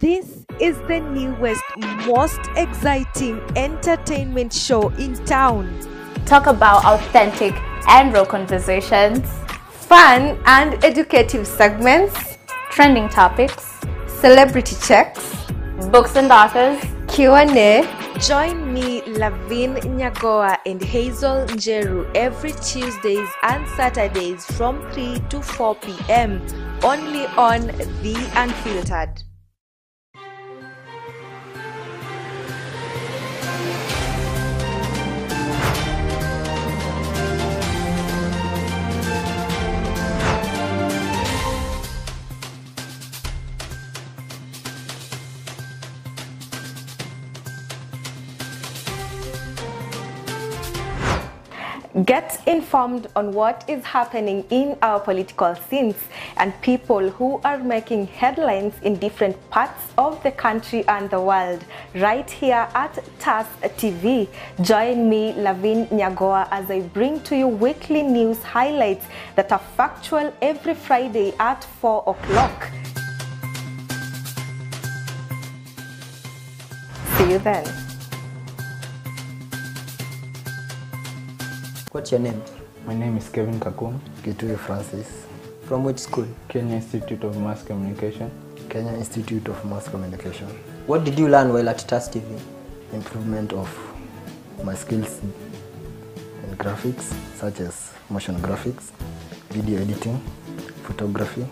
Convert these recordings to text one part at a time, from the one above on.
This is the newest, most exciting entertainment show in town. Talk about authentic and real conversations, Fun and educative segments, trending topics, celebrity checks, books and authors. Q&A. Join me, Lavin Nyagoa and Hazel Njeru every Tuesdays and Saturdays from 3 to 4 p.m. only on The Unfiltered. Get informed on what is happening in our political scenes and people who are making headlines in different parts of the country and the world right here at TAS TV. Join me, Lavin Nyagoa, as I bring to you weekly news highlights that are factual every Friday at 4 o'clock. See you then. What's your name? My name is Kevin Kakum. Kitui Francis. From which school? Kenya Institute of Mass Communication. Kenya Institute of Mass Communication. What did you learn while at TAS TV? Improvement of my skills in graphics, such as motion graphics, video editing, photography,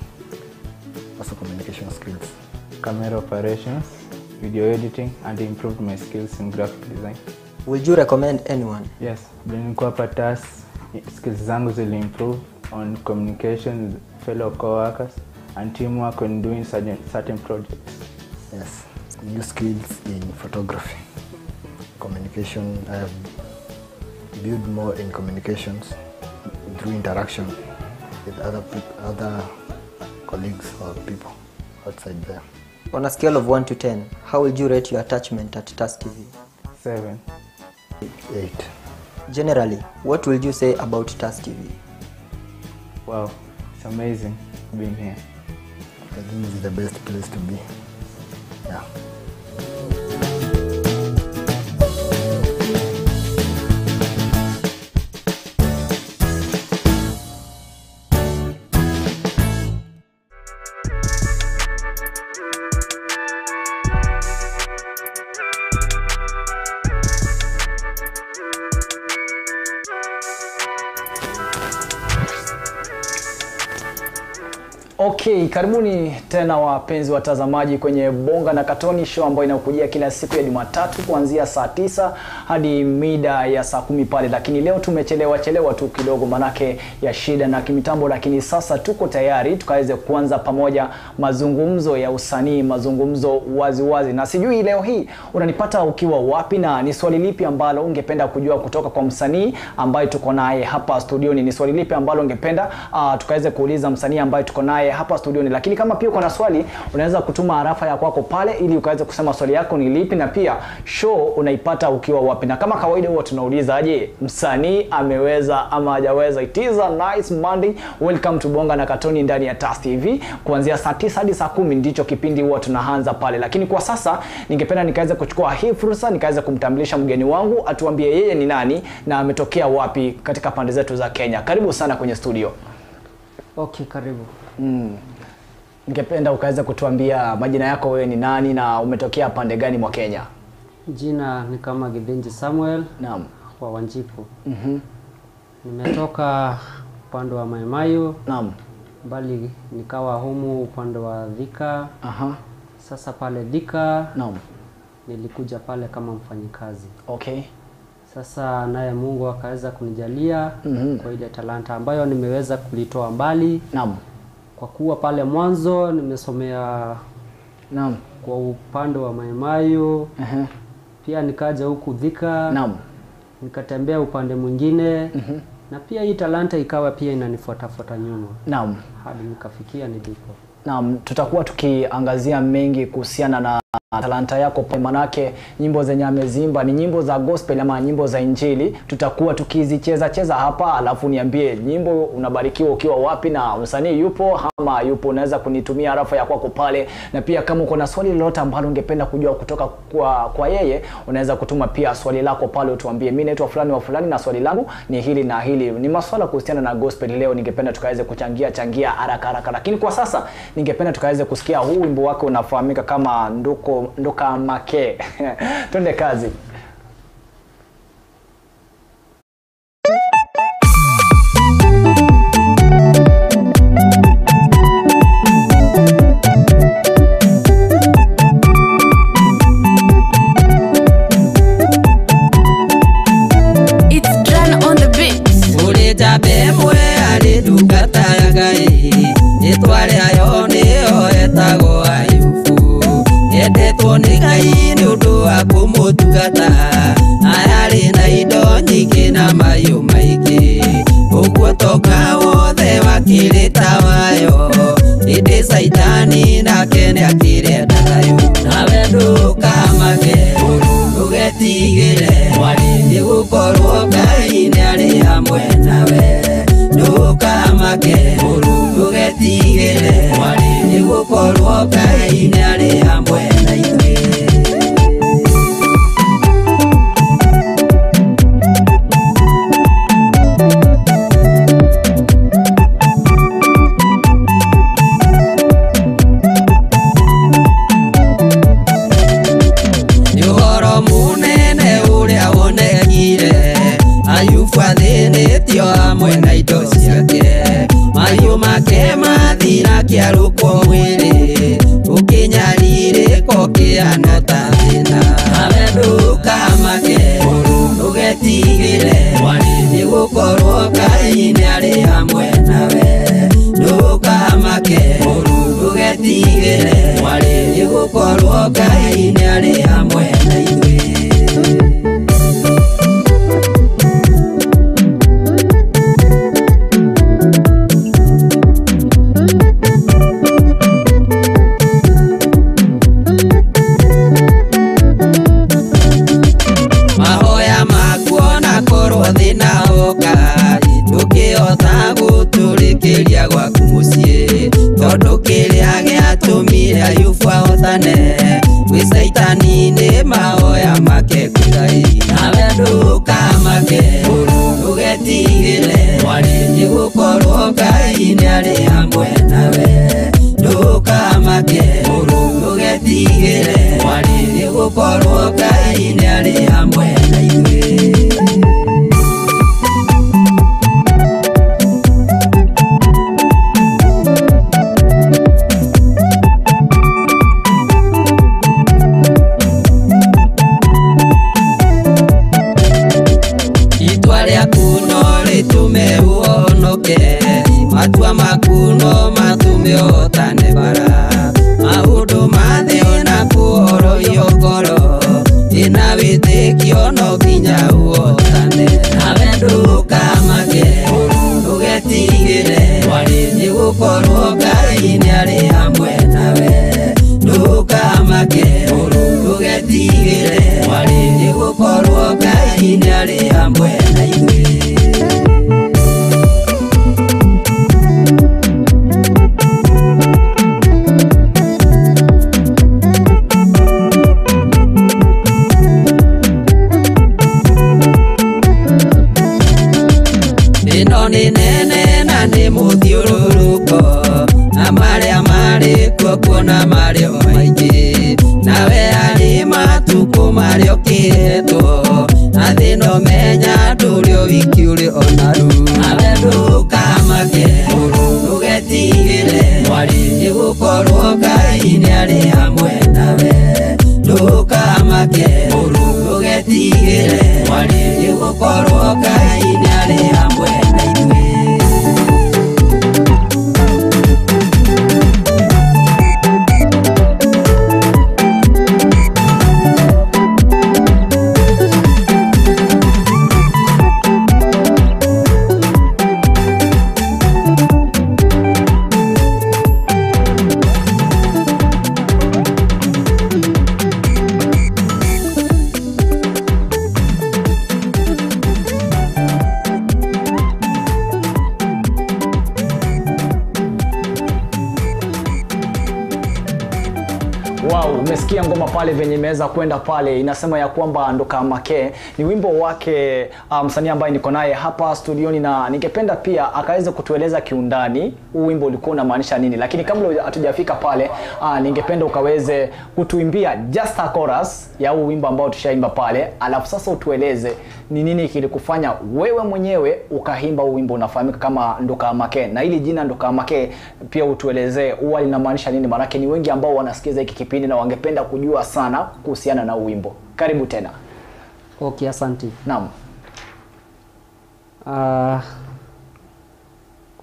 also communication skills. Camera operations, video editing, and improved my skills in graphic design. Would you recommend anyone? Yes, nilikuwa hapa TAS, skills zangu zili improve on communication with fellow co-workers and teamwork when doing certain projects. Yes, new skills in photography. Communication, I have built more in communications through interaction with other colleagues or people outside there. On a scale of 1 to 10, how would you rate your attachment at TAS TV? 7. 8. Generally, what will you say about TAS TV? Wow, it's amazing being here. I think it's the best place to be. Yeah. Okay, karibuni tena wapenzi watazamaji kwenye Bonga na Katoni show ambayo inakujia kila siku ya Jumatatu kuanzia saa 9 hadi mida ya saa 10 pale, lakini leo tumechelewa tu kidogo manake ya shida na kimitambo, lakini sasa tuko tayari tukaweze kuanza pamoja mazungumzo ya usanii, mazungumzo wazi. Na sijui leo hii unanipata ukiwa wapi na ni swali lipi ambalo ungependa kujua kutoka kwa msanii ambaye tuko naye hapa studioni? Ni swali lipi ambalo ungependa tukaweze kuuliza msanii ambaye tuko naye hapa studioni? Lakini kama pia uko na swali, unaweza kutuma arafa ya kwako pale ili ukaweze kusema swali yako ni lipi, na pia show unaipata ukiwa wapi. Na kama kawaida huwa tunauliza, aje msanii ameweza ama hajaweza? It is a nice Monday. Welcome to Bonga na Katoni ndani ya TAS TV. Kuanzia saa 9 hadi saa 10 ndicho kipindi huwa tunaanza pale. Lakini kwa sasa ningependa nikaweza kuchukua hii fursa nikaweza kumtambulisha mgeni wangu, atuambie yeye ni nani na ametokea wapi katika pande zetu za Kenya. Karibu sana kwenye studio. Okay, karibu. Ningependa ukaweza kutuambia majina yako, wewe ni nani na umetokea pande gani mwa Kenya? Jina ni kama Gibenji Samuel. Naam. Wa Wanjiku. Nimetoka upande wa Maimayu. Naam. Bali nikawa humu upande wa Thika. Sasa pale Thika. Naam. Nilikuja pale kama mfanyikazi. Okay. Sasa naye Mungu akaweza kunijalia kwa ile talanta ambayo nimeweza kulitoa mbali. Naam. Kwa kuwa pale mwanzo nimesomea kwa upande wa Maimayu. Pia nikaja huku Thika. Naam. Nikatembea upande mwingine. Na pia hii talanta ikawa pia inanifuata nyuma. Naam. Hadi nikafikia nilipo. Naam, tutakuwa tukiangazia mengi kuhusiana na talanta yako, manake nyimbo zenye amezimba ni nyimbo za gospel ama nyimbo za injili. Tutakuwa tukizicheza hapa, alafu niambie nyimbo unabarikiwa ukiwa wapi na msanii yupo ama yupo. Unaweza kunitumia arafa ya kwako pale, na pia kama uko na swali lolote ambalo ungependa kujua kutoka kwa yeye, unaweza kutuma pia swali lako pale, utuambie mimi naitwa fulani wa fulani na swali langu ni hili na hili. Ni masuala kuhusiana na gospel leo, ningependa tukaweze kuchangia haraka. Lakini kwa sasa ningependa tukaweze kusikia huu wimbo wake unafahamika kama Nduka Make. Twende kazi. Ayari na indo nyingi na mayu maigi uguo toka wothe wakirita wayo indi saitani nake ni akirenda thayu nawe ndukamake ndugetigire nigukorwo Ngai ni ari hamwe nawe ndukamake ndugetigire nigukorwo Ngai ni ari hamwe na ithuĩ. Mwena indo ciake mayu make mathira kiarukwo mwiri ukinyarire ko kiana ta thina nawe ndukamake ndugetigire nigukorwo Ngai ni ari hamwe nawe ndukamake ndugetigire nigukorwo Ngai ni ari hamwe na ithuĩ. Tondu kiria giatumire Ayubu ahotane wi saitani ni mahoya make kwĩ Ngai nawe ndukamake ndugetigire nigukorwo Ngai ni ari hamwe nawe ndukamake ndugetigire nigukorwo Ngai ni ari hamwe na ithuĩ. Matua makuno matume otane bara maundu mathina kuhorohio ngoro ina witikio no nginya uotane nawe ndukamake ndugetigire nigukorwo Ngai ni ari hamwe nawe ndukamake ndugetigire nigukorwo Ngai ni ari hamwe na ithuĩ. Ni nene na ni muthiururuko na maria mari kuona mario maingi nawe ari matuku mario kihetwo na thino menya ndurio wiki uri onaru nawe ndukamake ndugetigire nigukorwo Ngai ni ari hamwe nawe ndukamake ndugetigire nigukorwo Ngai ni ari hamwe na ithuĩ. Umesikia ngoma pale venye imeweza kwenda pale, inasema ya kwamba Ndoka Make ni wimbo wake msanii ambaye niko naye hapa studioni, na ningependa pia akaweza kutueleza kiundani huu wimbo ulikuwa unamaanisha nini. Lakini kabla hatujafika pale, ningependa ukaweze kutuimbia just a chorus ya huu wimbo ambao tushaimba pale, alafu sasa utueleze ni nini kilikufanya wewe mwenyewe ukaimba huu wimbo unafahamika kama Ndoka Make, na ili jina Ndoka Make pia utuelezee huwa linamaanisha nini, maana ni wengi ambao wanasikiza hiki kipindi na wangependa kujua sana kuhusiana na wimbo. Karibu tena. Okay, asante. Naam.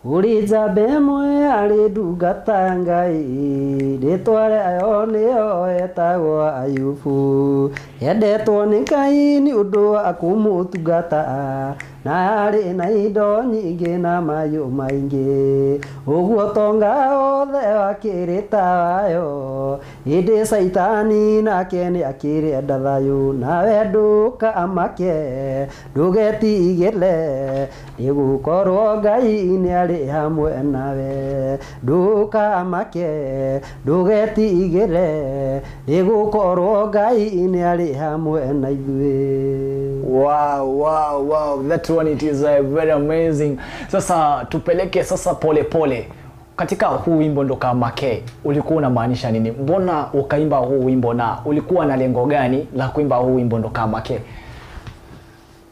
Kuriza bemwe ari dugata ngai ritware ayo nio etagwo Ayubu yendetwo ni Ngai ni undu akumutungata na ari na indo nyingi na mayu maingi uguo tonga othe wakirita wayo indi Saitani nake ni akirenda thayu nawe Ndoka Make ndugetigire nigukorwo Ngai ni ari hamwe nawe Ndoka Make ndugetigire nigukorwo Ngai ni ari hamwe na ithuĩ. Wow, that one, it is very amazing. Sasa tupeleke sasa pole pole katika huu wimbo Ndoka Make, ulikuwa unamaanisha nini? Mbona ukaimba huu wimbo na ulikuwa na lengo gani la kuimba huu wimbo Ndoka Make?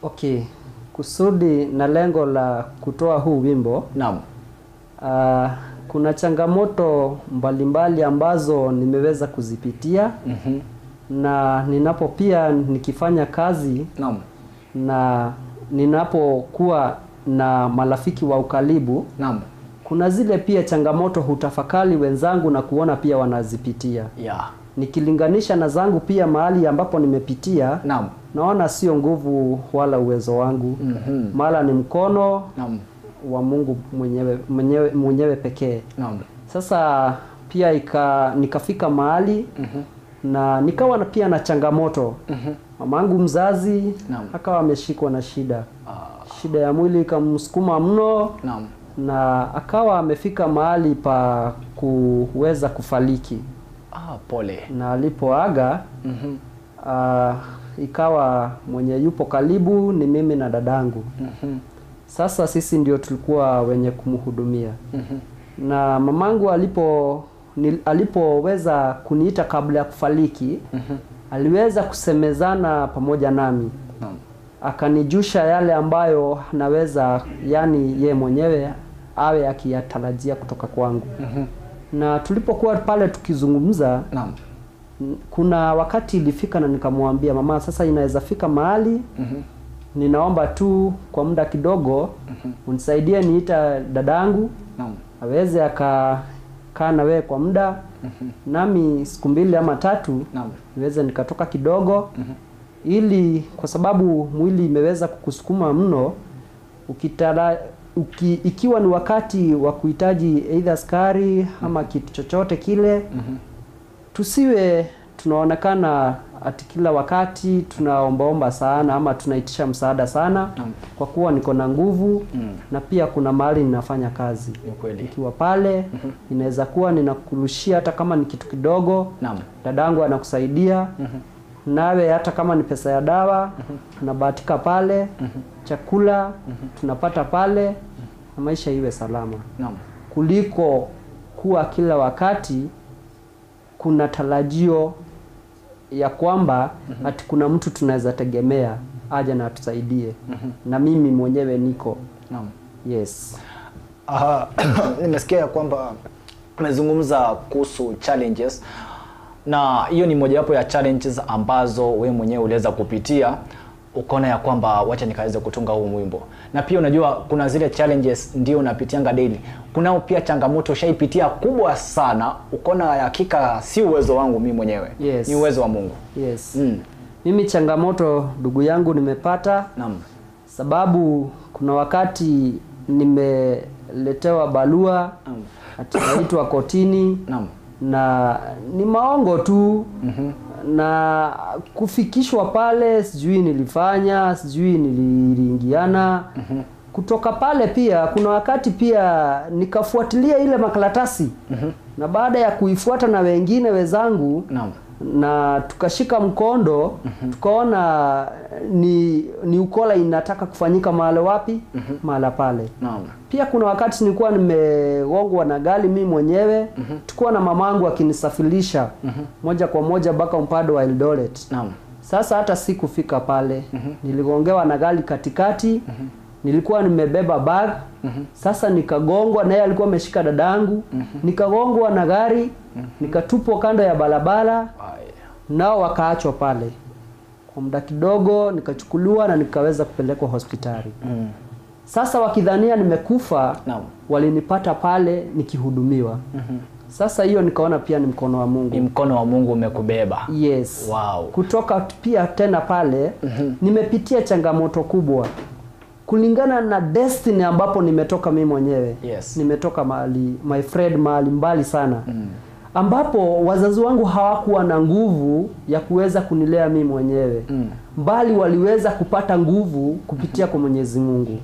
Okay, kusudi na lengo la kutoa huu wimbo, naam, kuna changamoto mbalimbali ambazo nimeweza kuzipitia. Na ninapo pia nikifanya kazi, naam, na ninapokuwa na marafiki wa ukaribu, naam, kuna zile pia changamoto hutafakari wenzangu na kuona pia wanazipitia. Yeah. Nikilinganisha na zangu pia mahali ambapo nimepitia, naam, naona sio nguvu wala uwezo wangu. Mara ni mkono, naam, wa Mungu mwenyewe pekee. Naam. Sasa pia nikafika mahali na nikawa na pia na changamoto. Mamangu mzazi akawa ameshikwa na shida. Shida ya mwili ikamsukuma mno. Naam. Na akawa amefika mahali pa kuweza kufariki. Pole. Na alipoaga ikawa mwenye yupo karibu ni mimi na dadangu. Sasa sisi ndio tulikuwa wenye kumhudumia. Na mamangu alipoweza kuniita kabla ya kufariki, aliweza kusemezana pamoja nami. Akanijusha yale ambayo naweza, yani ye mwenyewe awe akiyatarajia kutoka kwangu. Na tulipokuwa pale tukizungumza, kuna wakati ilifika na nikamwambia mama, sasa inaweza fika mahali ninaomba tu kwa muda kidogo unisaidie niita dadangu aweze akakaa na wewe kwa muda, nami siku 2 ama 3 niweze nikatoka kidogo, ili kwa sababu mwili imeweza kukusukuma mno, ikiwa ni wakati wa kuhitaji either skari ama kitu chochote kile, tusiwe tunaonekana ati kila wakati tunaombaomba sana ama tunaitisha msaada sana. Kwa kuwa niko na nguvu na pia kuna mahali ninafanya kazi. Ikiwa pale inaweza kuwa ninakurushia hata kama ni kitu kidogo, dadangu anakusaidia. Nawe hata kama ni pesa ya dawa tunabahatika pale, chakula tunapata pale, na maisha iwe salama. Kuliko kuwa kila wakati kuna tarajio ya kwamba ati kuna mtu tunaweza tegemea aje na atusaidie. Na mimi mwenyewe niko. Yes. Nimesikia kwamba umezungumza kuhusu challenges, na hiyo ni mojawapo ya challenges ambazo wewe mwenyewe uliweza kupitia, ukaona ya kwamba wacha nikaweze kutunga huu wimbo. Na pia unajua kuna zile challenges ndio unapitianga daily. Kunao pia changamoto ushaipitia kubwa sana, ukaona hakika si uwezo wangu mimi mwenyewe. Yes. Ni uwezo wa Mungu. Yes. Mimi changamoto ndugu yangu nimepata. Sababu kuna wakati nimeletewa barua ati naitwa kotini. Na ni maongo tu. Na kufikishwa pale sijui nilifanya, sijui niliingiana. Kutoka pale pia kuna wakati pia nikafuatilia ile makaratasi. Na baada ya kuifuata na wengine wenzangu, na tukashika mkondo, tukaona ni ukola inataka kufanyika mahali wapi? Mahali pale. Naam. Pia kuna wakati nilikuwa nimegongwa na gari mimi mwenyewe, tulikuwa na mamangu akinisafirisha moja kwa moja mpaka mpado wa Eldoret. Naam. Sasa hata sikufika pale. Niligongewa na gari katikati. Nilikuwa nimebeba bag. Sasa nikagongwa, na yeye alikuwa ameshika dadangu. Nikagongwa na gari, nikatupwa kando ya barabara. Nao wakaachwa pale. Kwa muda kidogo nikachukuliwa na nikaweza kupelekwa hospitali. Sasa wakidhania nimekufa, walinipata pale nikihudumiwa. Sasa hiyo nikaona pia ni mkono wa Mungu. Ni mkono wa Mungu umekubeba. Yes. Wow. Kutoka pia tena pale nimepitia changamoto kubwa. Kulingana na destiny ambapo nimetoka mimi mwenyewe. Yes. Nimetoka mahali, my friend, mahali mbali sana. Ambapo wazazi wangu hawakuwa na nguvu ya kuweza kunilea mimi mwenyewe. Bali waliweza kupata nguvu kupitia kwa Mwenyezi Mungu.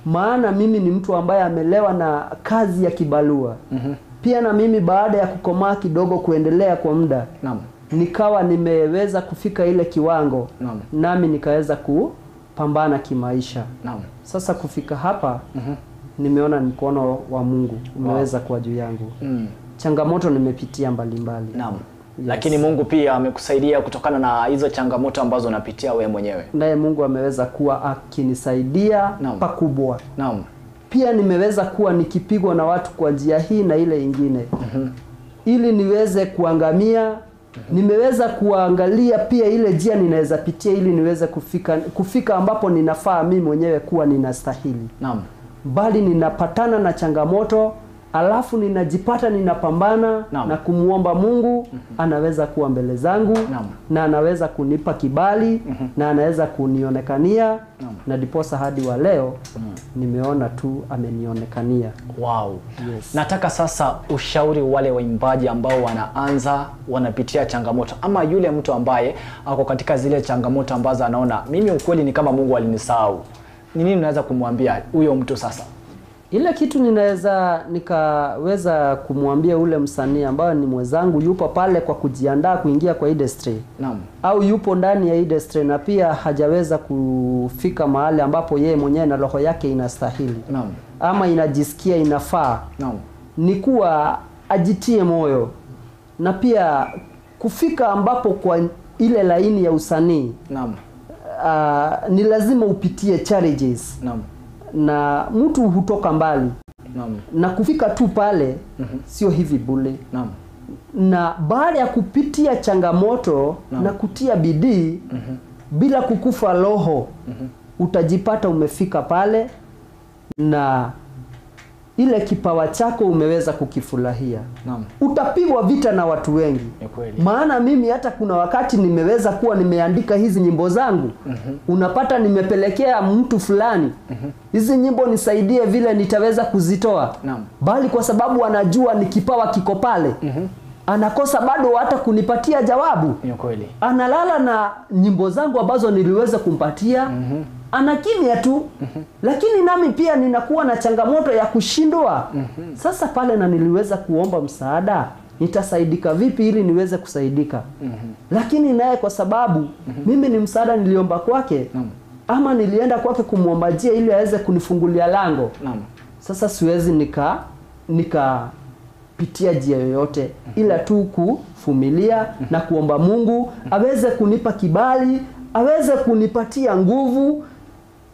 Maana mimi ni mtu ambaye amelewa na kazi ya kibalua. Pia na mimi baada ya kukomaa kidogo kuendelea kwa muda, nikawa nimeweza kufika ile kiwango, nami nikaweza kupambana kimaisha. Sasa kufika hapa, nimeona mkono wa Mungu umeweza kuwa juu yangu. Changamoto nimepitia mbalimbali. Naam. Yes. Lakini Mungu pia amekusaidia kutokana na hizo changamoto ambazo unapitia wewe mwenyewe. Naye Mungu ameweza kuwa akinisaidia pakubwa. Naam. Pia nimeweza kuwa nikipigwa na watu kwa njia hii na ile ingine. Ili niweze kuangamia, nimeweza kuangalia pia ile njia ninaweza pitia ili niweze kufika ambapo ninafaa mimi mwenyewe kuwa ninastahili. Naam. Bali ninapatana na changamoto, alafu ninajipata ninapambana na kumuomba Mungu, anaweza kuwa mbele zangu, na anaweza kunipa kibali, na anaweza kunionekania, na diposa hadi wa leo nimeona tu amenionekania. Wow. Yes. Nataka sasa ushauri wale waimbaji ambao wanaanza, wanapitia changamoto, ama yule mtu ambaye ako katika zile changamoto ambazo anaona mimi ukweli ni kama Mungu alinisahau. Ni nini unaweza kumwambia huyo mtu sasa? Ile kitu nikaweza kumwambia ule msanii ambaye ni mwenzangu yupo pale kwa kujiandaa kuingia kwa industry. Naam. Au yupo ndani ya industry na pia hajaweza kufika mahali ambapo yeye mwenyewe na roho yake inastahili. Naam. Ama inajisikia inafaa. Naam. Ni kuwa ajitie moyo. Na pia kufika ambapo kwa ile laini ya usanii. Naam. Ni lazima upitie challenges. Naam. Na mtu hutoka mbali. Naam. Na kufika tu pale sio hivi bure. Naam. Na baada ya kupitia changamoto na kutia bidii bila kukufa roho, utajipata umefika pale na ile kipawa chako umeweza kukifurahia. Naam. Utapigwa vita na watu wengi. Maana mimi hata kuna wakati nimeweza kuwa nimeandika hizi nyimbo zangu. Unapata nimepelekea mtu fulani. Hizi nyimbo nisaidie vile nitaweza kuzitoa. Bali kwa sababu anajua ni kipawa kiko pale. Anakosa bado hata kunipatia jawabu. Ni kweli. Analala na nyimbo zangu ambazo niliweza kumpatia. Anakimya tu. Lakini nami pia ninakuwa na changamoto ya kushindwa. Sasa pale na niliweza kuomba msaada, nitasaidika vipi ili niweze kusaidika? Lakini naye kwa sababu mimi ni msaada niliomba kwake, ama nilienda kwake kumuomba njia ili aweze kunifungulia lango. Sasa siwezi nikapitia njia yoyote ila tu kuvumilia na kuomba Mungu aweze kunipa kibali, aweze kunipatia nguvu.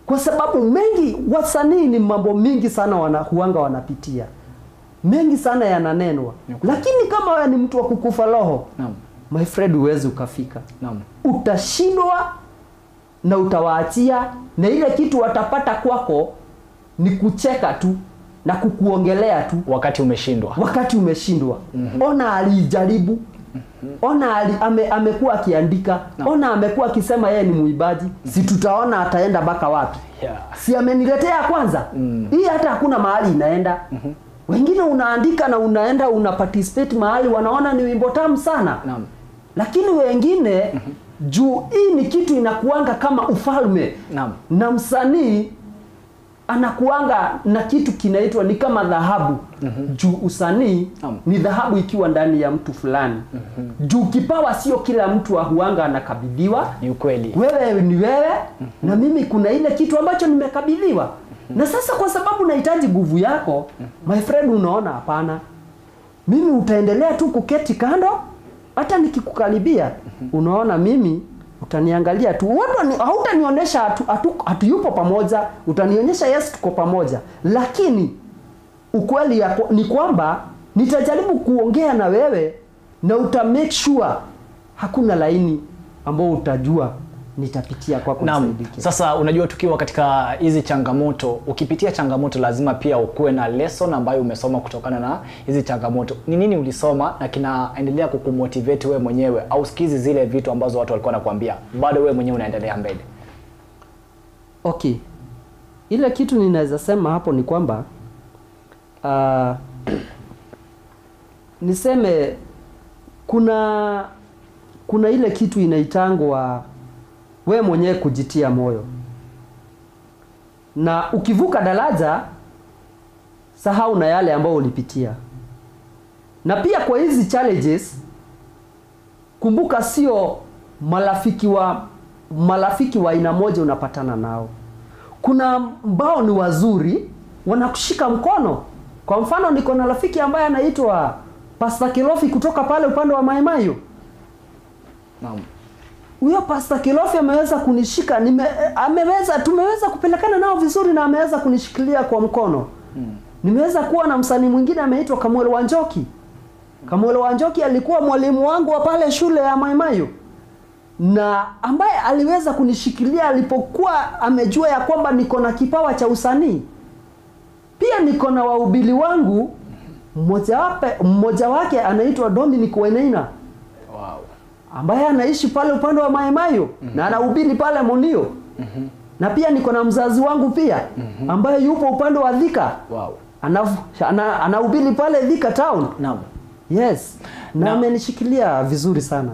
Kwa sababu mengi wasanii ni mambo mingi sana wanapitia. Mengi sana yananenwa. Lakini kama wewe ni mtu wa kukufa roho, my friend, huwezi ukafika. Utashindwa na utawaachia, na ile kitu watapata kwako ni kucheka tu na kukuongelea tu wakati umeshindwa. Ona alijaribu. Ona amekuwa akiandika. Ona amekuwa akisema yeye ni muibaji. Si tutaona ataenda baka wapi? Si ameniletea kwanza? Hii hata hakuna mahali inaenda. Wengine unaandika na unaenda unaparticipate mahali wanaona ni wimbo tamu sana. Lakini wengine juu hii ni kitu inakuanga kama ufalme. Na msanii anakuanga na kitu kinaitwa ni kama dhahabu. Juu usanii ni dhahabu ikiwa ndani ya mtu fulani. Juu kipawa sio kila mtu huanga anakabidhiwa. Ni ukweli. Wewe ni wewe na mimi kuna ile kitu ambacho nimekabidhiwa. Na sasa kwa sababu nahitaji nguvu yako, my friend, unaona hapana. Mimi utaendelea tu kuketi kando hata nikikukaribia. Unaona mimi utaniangalia tu. Hautanionyesha hatuyupo pamoja, utanionyesha yes tuko pamoja. Lakini ukweli ni kwamba nitajaribu kuongea na wewe na make sure hakuna laini ambao utajua nitapitia kwako nisaidike. Sasa unajua tukiwa katika hizi changamoto, ukipitia changamoto lazima pia ukuwe na lesson ambayo umesoma kutokana na hizi changamoto. Ni nini ulisoma na kinaendelea kukumotivate wewe mwenyewe au sikizi zile vitu ambazo watu walikuwa wanakuambia bado wewe mwenyewe unaendelea mbele? Okay. Ile kitu ninaweza sema hapo ni kwamba niseme kuna ile kitu inaitangwa wewe mwenyewe kujitia moyo. Na ukivuka daraja sahau na yale ambayo ulipitia. Na pia kwa hizi challenges kumbuka sio marafiki wa aina moja unapatana nao. Kuna ambao ni wazuri wanakushika mkono. Kwa mfano niko na rafiki ambaye anaitwa Pastor Kilofi kutoka pale upande wa Maimayo. Naam. Huyo Pastor Kilofi ameweza kunishika, tumeweza kupelekana nao vizuri na ameweza kunishikilia kwa mkono. Nimeweza kuwa na msanii mwingine ameitwa Kamwele Wanjoki. Kamwele Wanjoki alikuwa mwalimu wangu wa pale shule ya Maimayo. Na ambaye aliweza kunishikilia alipokuwa amejua ya kwamba niko na kipawa cha Pia niko na wahubiri wangu, mmoja wake anaitwa Dominic Weneina. Wow. Ambaye anaishi pale upande wa Maimayo na anahubiri pale Monio. Na pia niko na mzazi wangu pia ambaye yupo upande wa Thika. Wow. Anahubiri pale Thika town. Naam. Yes. Na amenishikilia vizuri sana.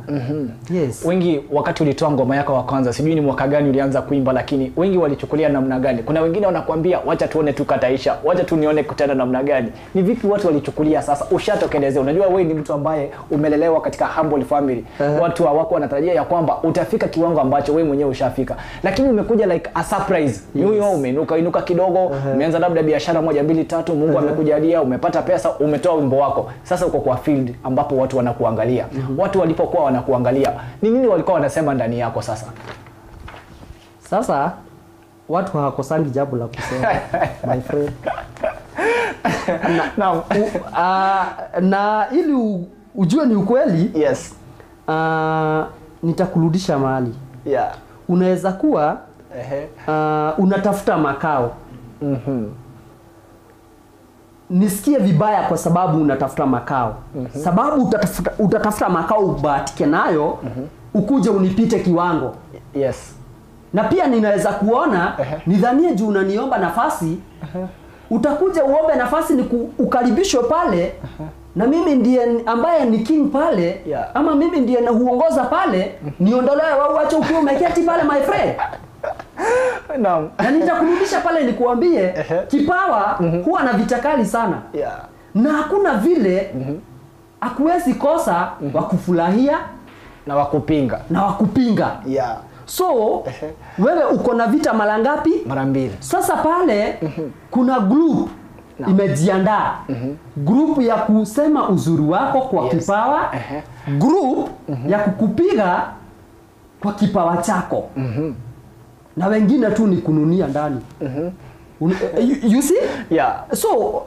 Yes. Wengi wakati ulitoa ngoma yako wa kwanza, sijui ni mwaka gani ulianza kuimba, lakini wengi walichukulia namna gani? Kuna wengine wanakuambia wacha tuone tu kataisha, wacha tu nione kutenda namna gani. Ni vipi watu walichukulia sasa? Ushatokelezea. Unajua wewe ni mtu ambaye umelelewa katika humble family. Watu hawako wanatarajia ya kwamba utafika kiwango ambacho wewe mwenyewe ushafika. Lakini umekuja like a surprise. Wewe umeinuka kidogo, umeanza labda biashara 1 2 3, Mungu amekujalia, umepata pesa, umetoa wimbo wako. Sasa uko kwa field ambapo watu wanakuangalia. Watu walipokuwa wanakuangalia, ni nini walikuwa wanasema ndani yako sasa? Sasa watu hawakosangi jambo la kusema. My friend. Na ili ujue ni ukweli, yes. Nitakurudisha mahali. Yeah. Unaweza kuwa unatafuta makao. Nisikie vibaya kwa sababu unatafuta makao. Sababu utatafuta makao ubahatike nayo, ukuje unipite kiwango. Yes. Na pia ninaweza kuona nidhanie juu unaniomba nafasi, utakuja uombe nafasi ni ukaribishwe pale, na mimi ndiye ambaye ni king pale, ama mimi ndiye na huongoza pale, niondolewe wewe uache ukiwa umeketi pale, my friend. Naam. Na nitakurudisha pale nikuambie kipawa huwa na vitakali sana. Na hakuna vile hakuwezi kosa wa kufurahia na wakupinga. Yeah. So wewe uko na vita mara ngapi? Mara 2. Sasa pale kuna group imejiandaa. Group ya kusema uzuri wako kwa kipawa, group ya kukupiga kwa kipawa chako. Na wengine tu ni kununia ndani. You see? Yeah. So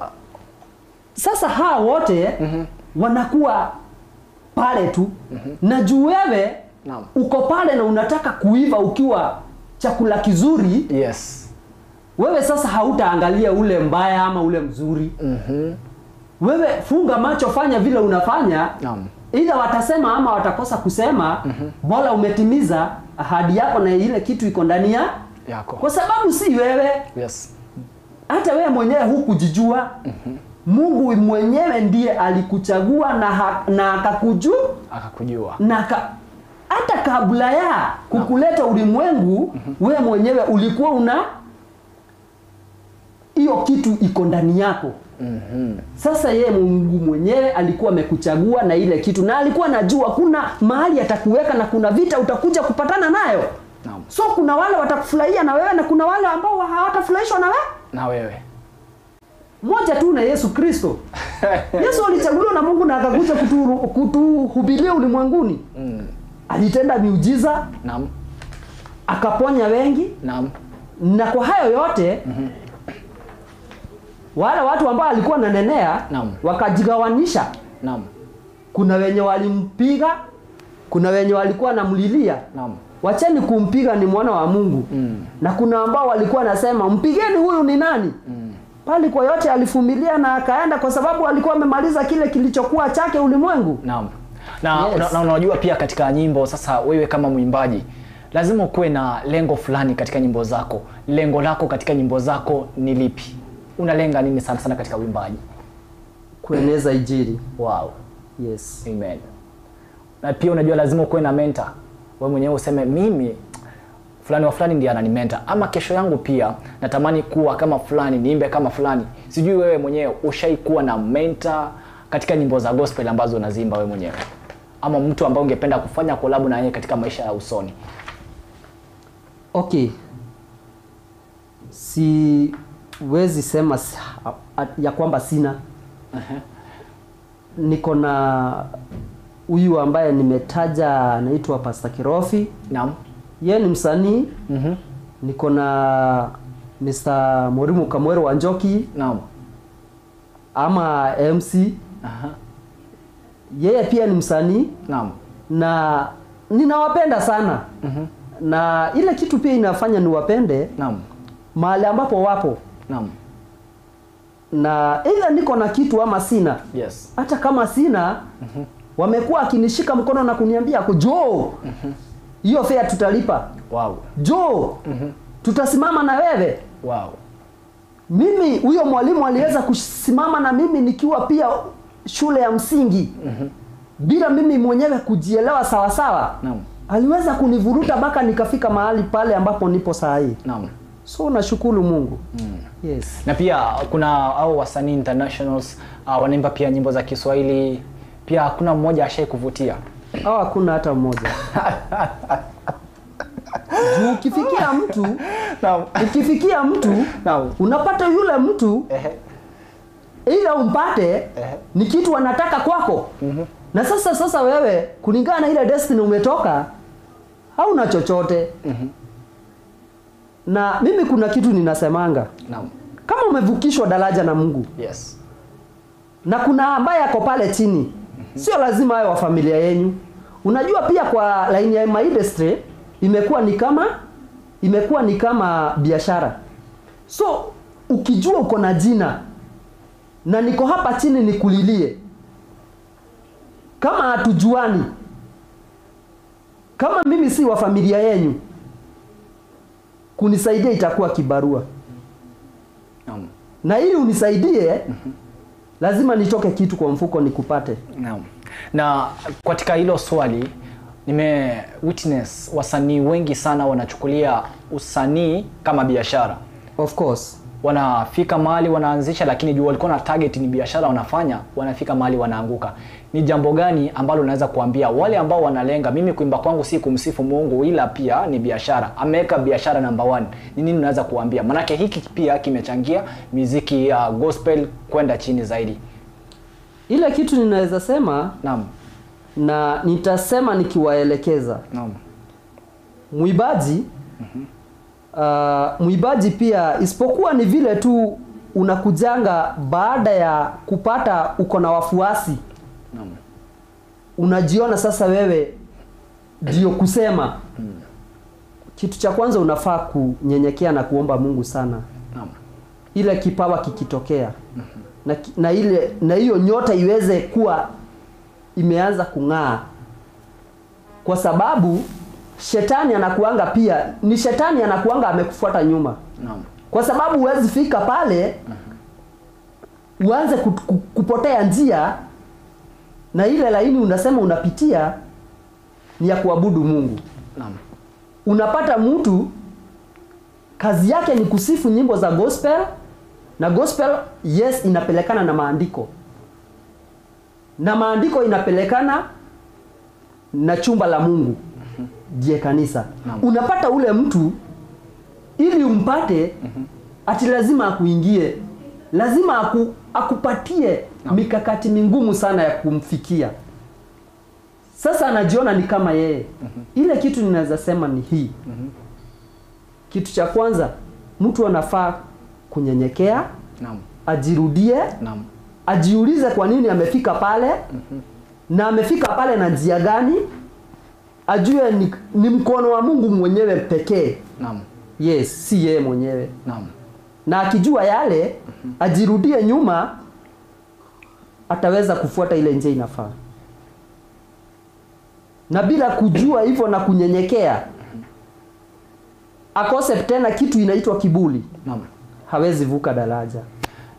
sasa hawa wote wanakuwa pale tu. Na juu wewe uko pale na unataka kuiva ukiwa chakula kizuri. Yes. Wewe sasa hautaangalia ule mbaya ama ule mzuri. Wewe funga macho, fanya vile unafanya. Either watasema ama watakosa kusema, bora umetimiza ahadi yako na ile kitu iko ndani yako. Kwa sababu si wewe. Yes. Hata wewe mwenyewe hukujijua. Mungu mwenyewe ndiye alikuchagua na akakujua. Na hata kabla ya kukuleta ulimwengu, wewe mwenyewe ulikuwa hiyo kitu iko ndani yako. Sasa yeye Mungu mwenyewe alikuwa amekuchagua na ile kitu, na alikuwa anajua kuna mahali atakuweka na kuna vita utakuja kupatana nayo. Naam. So kuna wale watakufurahia na wewe na kuna wale ambao hawatafurahishwa na wewe. Moja tu na Yesu Kristo. Yesu alichaguliwa na Mungu na akakuja kutuhubiria ulimwenguni. Alitenda miujiza. Naam. Akaponya wengi. Naam. Na kwa hayo yote wale watu ambao alikuwa ananenea wakajigawanisha. Naam. Kuna wenye walimpiga, kuna wenye walikuwa namlilia. Naam. Wacheni kumpiga, ni mwana wa Mungu. Na kuna ambao walikuwa nasema mpigeni, huyu ni nani? Pali kwa yote alifumilia na akaenda kwa sababu alikuwa amemaliza kile kilichokuwa chake ulimwengu. Naam. Na unajua pia katika nyimbo, sasa wewe kama mwimbaji lazima ukuwe na lengo fulani katika nyimbo zako. Lengo lako katika nyimbo zako ni lipi? Unalenga nini sana sana katika uimbaji? Kueneza injili. Wow. Yes. Amen. Na pia unajua lazima ukuwe na mentor. Wewe mwenyewe useme mimi fulani wa fulani ndiye ananimenta, ama kesho yangu pia natamani kuwa kama fulani, niimbe kama fulani. Sijui wewe mwenyewe ushaikuwa na mentor katika nyimbo za gospel ambazo unazimba wewe mwenyewe, ama mtu ambaye ungependa kufanya collab na yeye katika maisha ya usoni? Okay. Siwezi sema ya kwamba sina. Niko na huyu ambaye nimetaja anaitwa Pastor Kirofi. Naam. Yeye ni msanii. Niko na Mr. Morimu Kamwero wa Njoki. Naam. Ama MC. Yeye pia ni msanii. Naam. Na ninawapenda sana. Na ile kitu pia inafanya niwapende. Naam. Mahali ambapo wapo. Naam. Na either niko na kitu ama sina. Yes. Hata kama sina, wamekuwa akinishika mkono na kuniambia Joe, hiyo fare tutalipa. Wow. Joe, tutasimama na wewe. Wow. Mimi huyo mwalimu aliweza kusimama na mimi nikiwa pia shule ya msingi. Bila mimi mwenyewe kujielewa sawa sawa. Naam. Aliweza kunivuruta mpaka nikafika mahali pale ambapo nipo saa hii. Naam. So nashukuru Mungu. Yes. Na pia kuna hao wasanii internationals wanaimba pia nyimbo za Kiswahili. Pia hakuna mmoja ashai kuvutia? Hakuna hata mmoja. Ukifikia mtu, ukifikia mtu, unapata yule mtu, ila umpate ni kitu wanataka kwako. Na sasa wewe kulingana na ile destiny umetoka, hauna chochote. Na mimi kuna kitu ninasemanga. Naam. Kama umevukishwa daraja na Mungu. Yes. Na kuna ambaye ako pale chini. Sio lazima awe wa familia yenu. Unajua pia kwa line ya my industry imekuwa ni kama biashara. So ukijua uko na jina na niko hapa chini nikulilie, kama hatujuani, kama mimi si wa familia yenu, kunisaidia itakuwa kibarua. Na ili unisaidie, lazima nitoke kitu kwa mfuko nikupate. Naam. Na katika hilo swali witness wasanii wengi sana wanachukulia usanii kama biashara. Of course. Wanafika mahali wanaanzisha, lakini juu walikuwa na target ni biashara wanafanya, wanafika mahali wanaanguka. Ni jambo gani ambalo unaweza kuambia wale ambao wanalenga, mimi kuimba kwangu si kumsifu Mungu ila pia ni biashara, ameweka biashara number 1? Ni nini unaweza kuambia? Manake hiki pia kimechangia muziki ya gospel kwenda chini zaidi. Ile kitu ninaweza sema, naam, na nitasema nikiwaelekeza. Naam. Muibaji muibaji pia isipokuwa ni vile tu unakujanga baada ya kupata uko na wafuasi. Naam. Unajiona sasa wewe ndio kusema. Kitu cha kwanza unafaa kunyenyekea na kuomba Mungu sana. Naam. Ile kipawa kikitokea. Na hiyo nyota iweze kuwa imeanza kung'aa. Kwa sababu shetani anakuanga pia, ni shetani anakuanga amekufuata nyuma. Naam. Kwa sababu huwezi fika pale uanze kupotea njia, na ile laini unasema unapitia ni ya kuabudu Mungu. Naam. Unapata mtu kazi yake ni kusifu nyimbo za gospel, Na gospel yes inapelekana na maandiko. Na maandiko inapelekana na chumba la Mungu. Die kanisa. Unapata ule mtu ili umpate ati lazima akuingie. Lazima akupatie mikakati mingumu sana ya kumfikia. Sasa anajiona ni kama yeye. Ile kitu ninaweza sema ni hii. Kitu cha kwanza, mtu anafaa kunyenyekea, ajirudie, ajiulize kwa nini amefika pale, na amefika pale na njia gani, ajue ni mkono wa Mungu mwenyewe pekee. Yes, si yeye mwenyewe. Na akijua yale, ajirudie nyuma, ataweza kufuata ile njia inafaa. Na bila kujua hivyo na kunyenyekea, akose tena kitu inaitwa kiburi. Hawezi vuka daraja.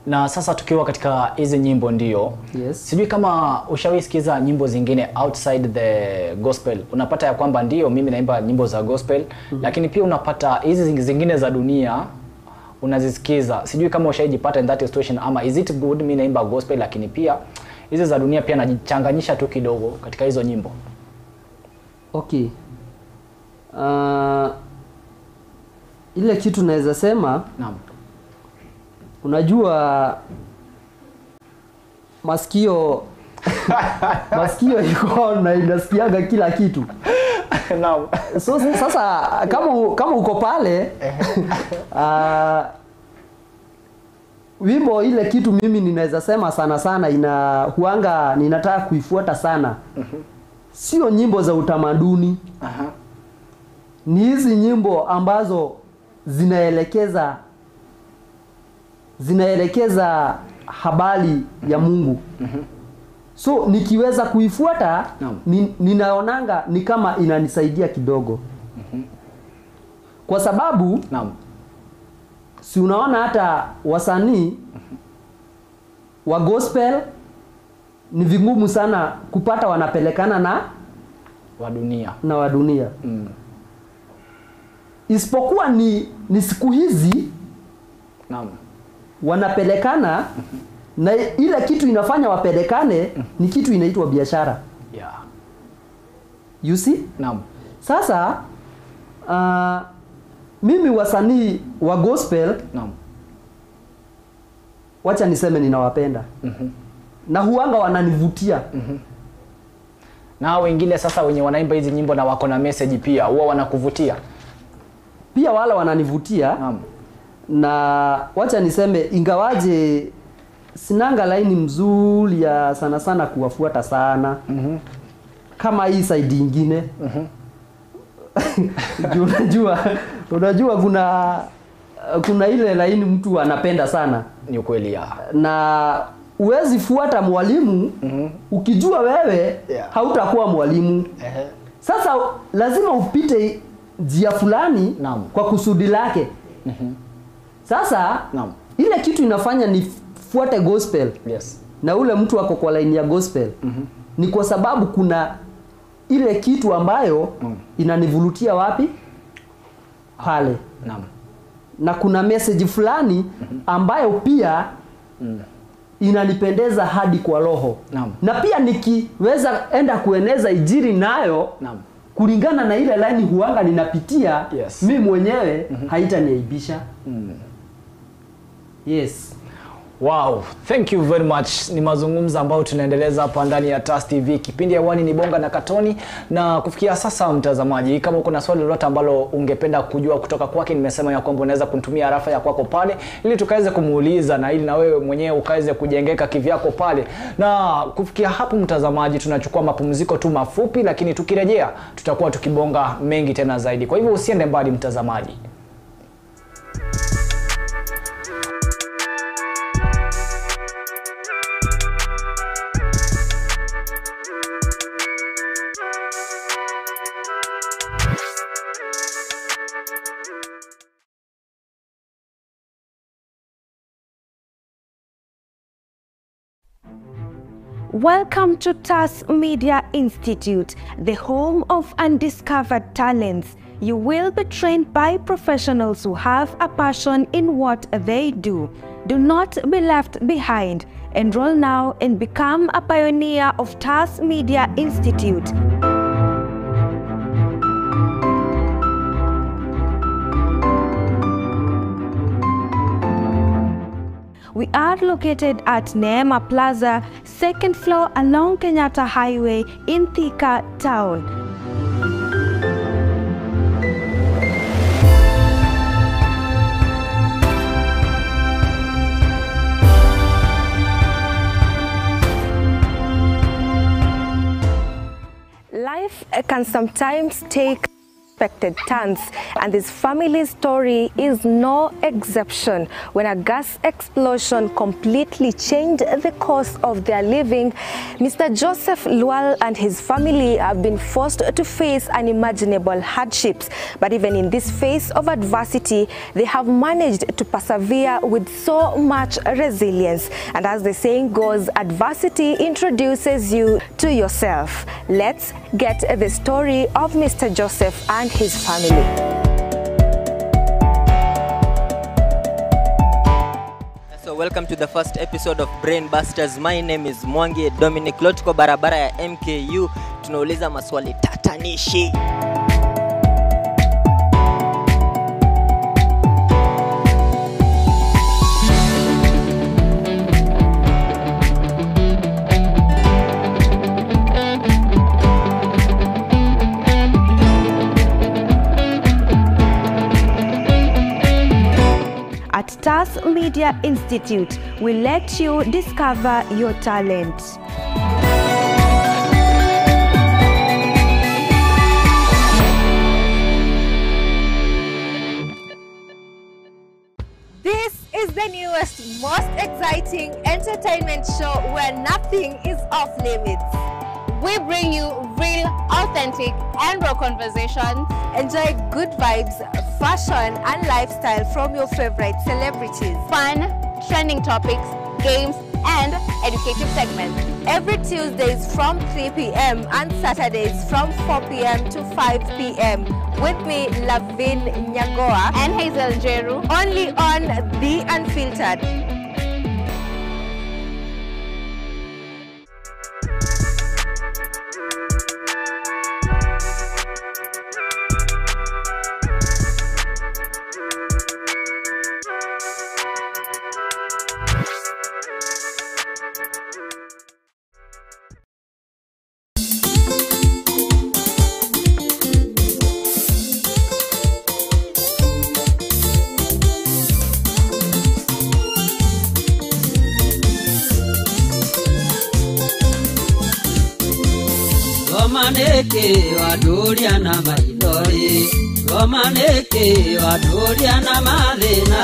Na sasa tukiwa katika hizi nyimbo ndio. Yes. Sijui kama ushawisikiza nyimbo zingine outside the gospel. Unapata ya kwamba ndio mimi naimba nyimbo za gospel, lakini pia unapata hizi zingine za dunia unazisikiza. Sijui kama ushajipata in that situation ama is it good mimi naimba gospel lakini pia hizi za dunia pia najichanganyisha tu kidogo katika hizo nyimbo. Okay. Ile kitu naweza sema, unajua masikio iko na inasikiaga kila kitu. So sasa kama uko pale wimbo ile kitu mimi ninaweza sema sana ninataka kuifuata sana. Sio nyimbo za utamaduni. Ni hizi nyimbo ambazo zinaelekeza habari ya Mungu. So nikiweza kuifuata ninaonanga ni kama inanisaidia kidogo. Kwa sababu si unaona hata wasanii wa gospel ni vigumu sana kupata wanapelekana na wa dunia. Isipokuwa ni siku hizi wanapelekana na ile kitu inafanya wapelekane ni kitu inaitwa biashara. You see? Sasa mimi wasanii wa gospel wacha niseme ninawapenda. Na huanga wananivutia. Na wengine sasa wenye wanaimba hizi nyimbo na wako na message pia huwa wanakuvutia. Pia wala wananivutia. Na wacha niseme ingawaje sinanga laini mzuri ya sana kuwafuata sana. Kama hii side nyingine. Unajua kuna ile laini mtu anapenda sana. Ni ukweli ya. Na uwezi fuata mwalimu ukijua wewe hautakuwa mwalimu. Sasa lazima upite njia fulani kwa kusudi lake. Sasa ile kitu inafanya nifuate gospel. Na ule mtu wako kwa line ya gospel. Ni kwa sababu kuna ile kitu ambayo inanivutia wapi? Pale. Na kuna message fulani ambayo pia inanipendeza hadi kwa roho. Na pia nikiweza enda kueneza injili nayo kulingana na ile line huanga ninapitia, mimi mwenyewe haitaniaibisha. Yes. Wow, thank you very much. Ni mazungumzo ambayo tunaendeleza hapa ndani ya TAS TV. Kipindi hewani ni Bonga na Katoni, na kufikia sasa mtazamaji, kama uko na swali lolote ambalo ungependa kujua kutoka kwake, nimesema ya kwamba unaweza kunitumia arafa ya kwako pale ili tukaweze kumuuliza na ili na wewe mwenyewe ukaweze kujengeka kivyako pale. Na kufikia hapo mtazamaji, tunachukua mapumziko tu mafupi, lakini tukirejea tutakuwa tukibonga mengi tena zaidi. Kwa hivyo usiende mbali mtazamaji. Welcome to TAS Media Institute, the home of undiscovered talents. You will be trained by professionals who have a passion in what they do. Do not be left behind. Enroll now and become a pioneer of TAS Media Institute. We are located at Neema Plaza, 2nd floor along Kenyatta Highway in Thika Town. Life can sometimes take unexpected turns, and this family's story is no exception. When a gas explosion completely changed the course of their living, Mr. Joseph Lual and his family have been forced to face unimaginable hardships. But even in this phase of adversity, they have managed to persevere with so much resilience. And as the saying goes, adversity introduces you to yourself. Let's get the story of Mr. Joseph and his family. So welcome to the first episode of Brain Busters. My name is Mwangi Dominic. Lotko barabara ya MKU. Tunauliza maswali tatanishi. At TAS Media Institute, we let you discover your talent. This is the newest, most exciting entertainment show where nothing is off limits. We bring you real, authentic, and raw conversations. Enjoy good vibes, fashion, and lifestyle from your favorite celebrities. Fun, trending topics, games, and educative segments. Every Tuesdays from 3 p.m. and Saturdays from 4 p.m. to 5 p.m. With me, Lavin Nyagoa and Hazel Jeru. Only on The Unfiltered. Romaneke waduria na maithori, Romaneke waduria na mathina,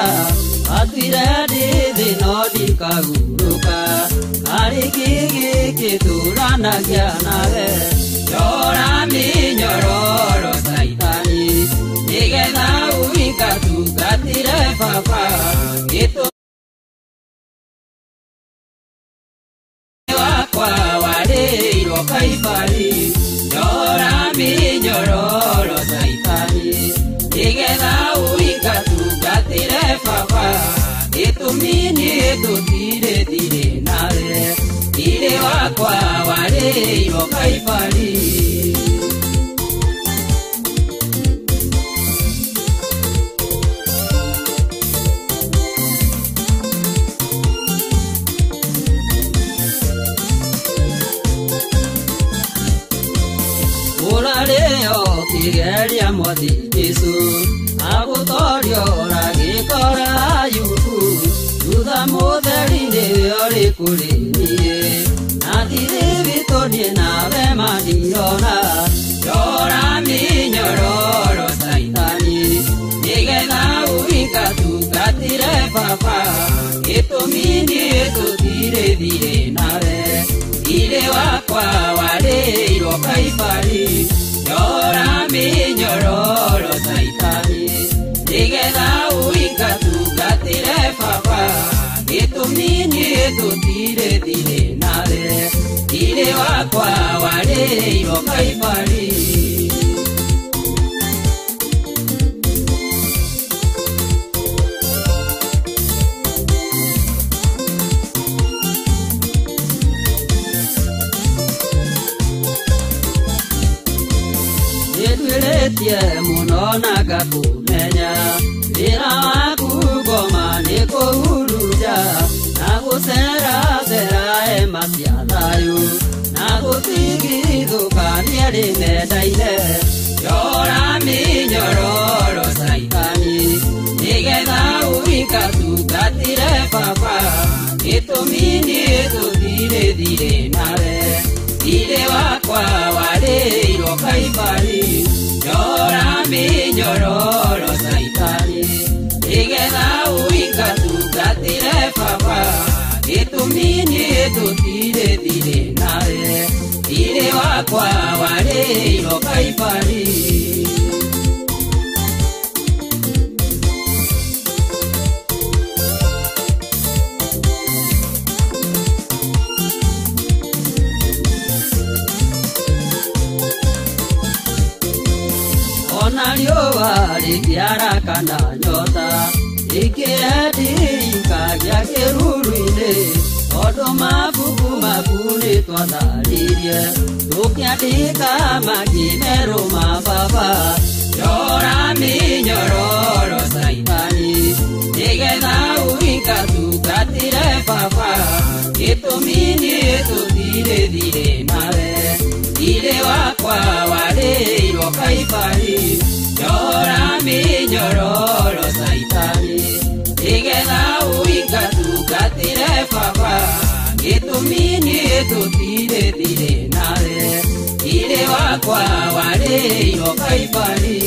atire ndithi no ndikaguruka, ariki gituranagia nawe, yora minyororo saitani, nigetha uingatungatire baba, gitu wakwa warĩirwo kaibari, yora minyororo saitani, nigetha uingatungatire baba, gĩtũmi niĩ ndũthire thire nawe, thire wakwa warĩirwo kaibari. Urareo kigeria mwathi Jesu, agutorio ragikora yuku, thutha mutheri niwe uri kuri niĩ, na thiri witũ niĩ nawe mandirona, yora minyororo saitani, nigetha uingatungatire baba, gĩtũmi niĩ tũtirĩ thire nawe, thire wakwa warĩirwo kaibari, yora minyororo saitani, nigetha uingatungatire baba, gitumini tutire dire nawe dire wakwa wale yokaipari Edwiletie munona kakumenya Vira waku goma niko huruja Nagusera sera emasia dayu Nagutigi dukani alimedaine Yora minyororo saitani Nigeda uika tukatire papa Itumini tutire dire nawe Dire wakwa wale yokaibari Yora minyororo saitani Igena uika tukatire papa Itumini tutire dire nawe Dire wakwa wale yokaibari Onaliowa likiara kana nyota Ikieti ikagya keruruine Odo mafuku twadharirie Tukiandika makinero mababa Yora minyororo saitani Nigetha uika tukatire papa Gitumini tutire dire nawe Dire wakwa wale yokaibari Yora minyororo saitani Nigetha uika tukatire papa Gitumini tutire dire nawe Dire wakwa wale yokaibari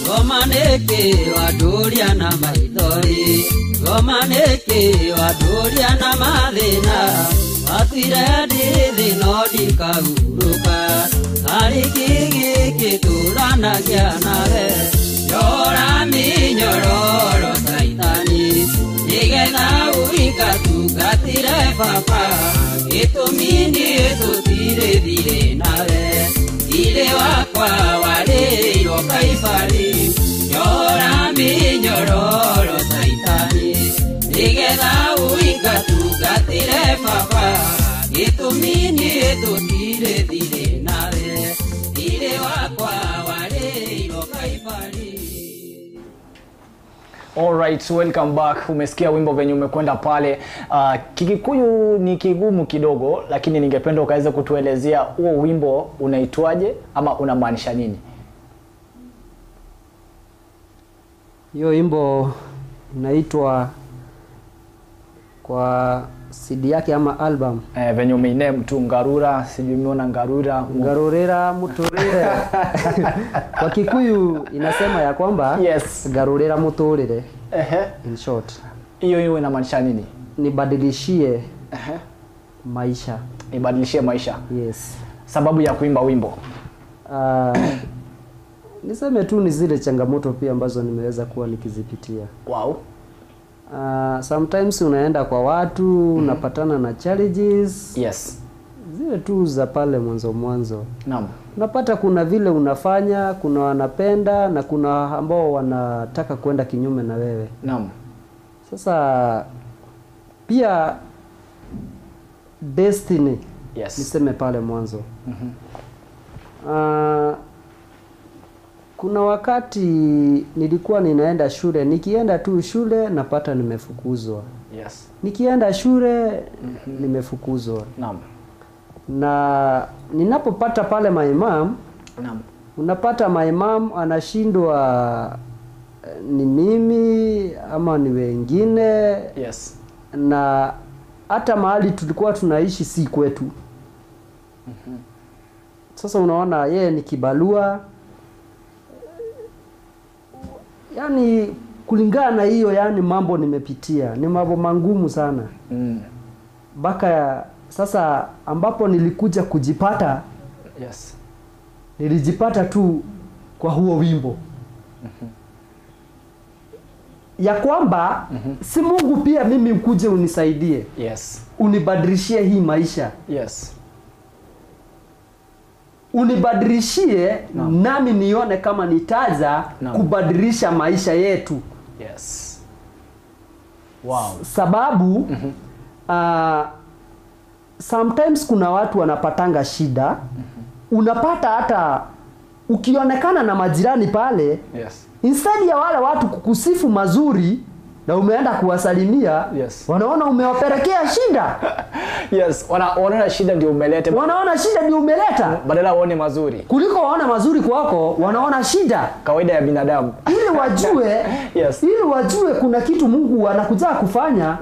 Gomaneke waduria na maithori Gomaneke waduria na mathina Watire dithi no dikahuruka Ariki kiturana kia nawe Yora minyororo saitani Nigetha uika tukatire papa Gitumini tutire dire nawe Dire wakwa wale yokaibari Yora minyororo saitani Nigetha uika tukatire papa Gitumini tutire dire nawe Dire wakwa wale yokaibari. Alright, welcome back. Umesikia wimbo venye umekwenda pale. Kikikuyu ni kigumu kidogo, lakini ningependa ukaweza kutuelezea huo wimbo unaitwaje ama unamaanisha nini? Hiyo wimbo inaitwa kwa CD yake ama album. Venye umename tu Ngarura, sijui umeona Ngarura. Ngarurera muturire. Kwa Kikuyu inasema ya kwamba yes, Ngarurera muturire. In short. Hiyo inamaanisha nini? Nibadilishie maisha. Nibadilishie maisha. Yes. Sababu ya kuimba wimbo? Niseme tu ni zile changamoto pia ambazo nimeweza kuwa nikizipitia. Wow. Sometimes unaenda kwa watu, unapatana na challenges. Yes. Zile tu za pale mwanzo. Naam. Unapata kuna vile unafanya, kuna wanapenda na kuna ambao wanataka kwenda kinyume na wewe. Naam. Sasa pia destiny. Yes. Niseme pale mwanzo. Kuna wakati nilikuwa ninaenda shule, nikienda tu shule napata nimefukuzwa. Yes. Nikienda shule nimefukuzwa. Naam. Na ninapopata pale maimam, naam, unapata maimam anashindwa ni mimi ama ni wengine. Yes. Na hata mahali tulikuwa tunaishi si kwetu. Sasa unaona yeye ni kibalua. Yani kulingana na hiyo, yani mambo nimepitia ni mambo mangumu sana. Baka sasa ambapo nilikuja kujipata, Yes. nilijipata tu kwa huo wimbo. Ya kwamba si Mungu pia mimi ukuje unisaidie. Yes. Unibadilishie hii maisha. Yes. Unibadilishie nami nione kama nitaza kubadilisha maisha yetu. Yes. Wow. Sababu sometimes kuna watu wanapatanga shida. Unapata hata ukionekana na majirani pale, Yes. instead ya wale watu kukusifu mazuri na umeenda kuwasalimia, Yes. wanaona umewapelekea shida. Yes, wanaona shida ndio umeleta. Wanaona shida ndio umeleta. Badala waone mazuri. Kuliko waone mazuri kwako, wanaona shida. Kawaida ya binadamu. Ili wajue, Yes. ili wajue kuna kitu Mungu anakuja kufanya.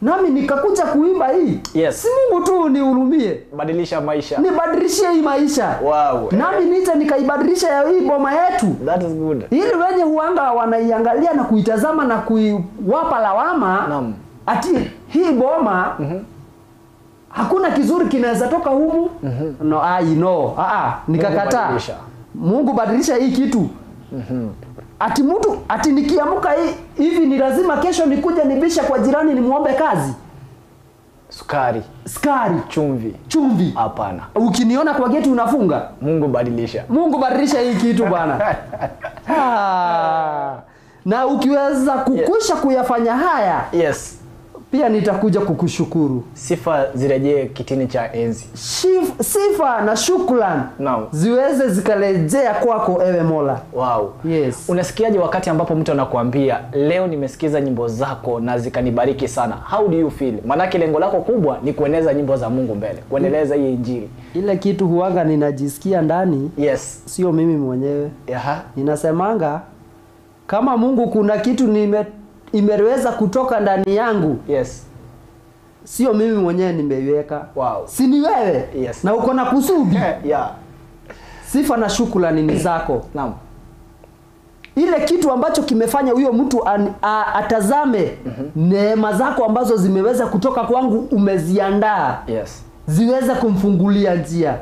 Nami nikakuja kuimba hii. Yes. Si Mungu tu nihurumie. Badilisha maisha. Nibadilishie hii maisha. Wow. Nami nita nikaibadilisha ya hii boma yetu. That is good. Ili wenye huanga wanaiangalia na kuitazama na kuiwapa lawama. Naam. Ati hii boma hakuna kizuri kinaweza toka humu. No, nikakataa. Mungu badilisha hii kitu. Ati mtu ati nikiamka hivi ni lazima kesho nikuje nibisha kwa jirani nimuombe kazi. Sukari, chumvi. Hapana. Ukiniona kwa geti unafunga. Mungu badilisha. Mungu badilisha hii kitu bwana. Na ukiweza kukusha kuyafanya haya. Yes. Pia nitakuja kukushukuru. Sifa zirejee kitini cha enzi. Sifa na shukrani ziweze zikarejea kwako ewe Mola. Wow. Yes. Unasikiaje wakati ambapo mtu anakuambia leo nimesikiza nyimbo zako na zikanibariki sana? How do you feel? Manake lengo lako kubwa ni kueneza nyimbo za Mungu mbele, kuendeleza hii injili. Ile kitu huanga ninajisikia ndani. Yes. Sio mimi mwenyewe. Aha. Ninasemanga kama Mungu kuna kitu imeweza kutoka ndani yangu. Yes. Sio mimi mwenyewe nimeiweka. Wow. Si ni wewe? Yes. Na uko na kusudi. Yeah. Sifa na shukrani ni zako. Naam. Ile kitu ambacho kimefanya huyo mtu atazame neema zako ambazo zimeweza kutoka kwangu umeziandaa. Yes. Ziweze kumfungulia njia.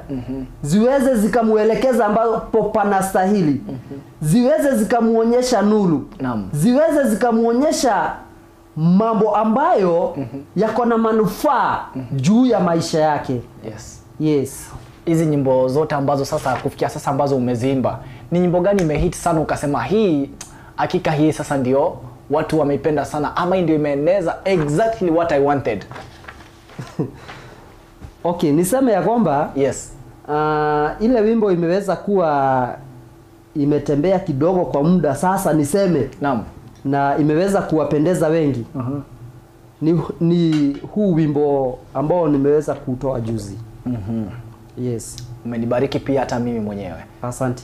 Ziweze zikamuelekeza ambapo panastahili. Ziweze zikamuonyesha nuru. Naam. Ziweze zikamuonyesha mambo ambayo yako na manufaa juu ya maisha yake. Yes. Yes. Hizi nyimbo zote ambazo sasa kufikia sasa ambazo umeziimba, ni nyimbo gani imehit sana ukasema hii hakika hii sasa ndio watu wameipenda sana, ama ndio imeeneza exactly what I wanted? Okay, niseme ya kwamba yes, ile wimbo imeweza kuwa imetembea kidogo kwa muda sasa niseme. Naam. Na imeweza kuwapendeza wengi. Ni huu wimbo ambao nimeweza kutoa juzi. Yes. Umenibariki pia hata mimi mwenyewe. Asante.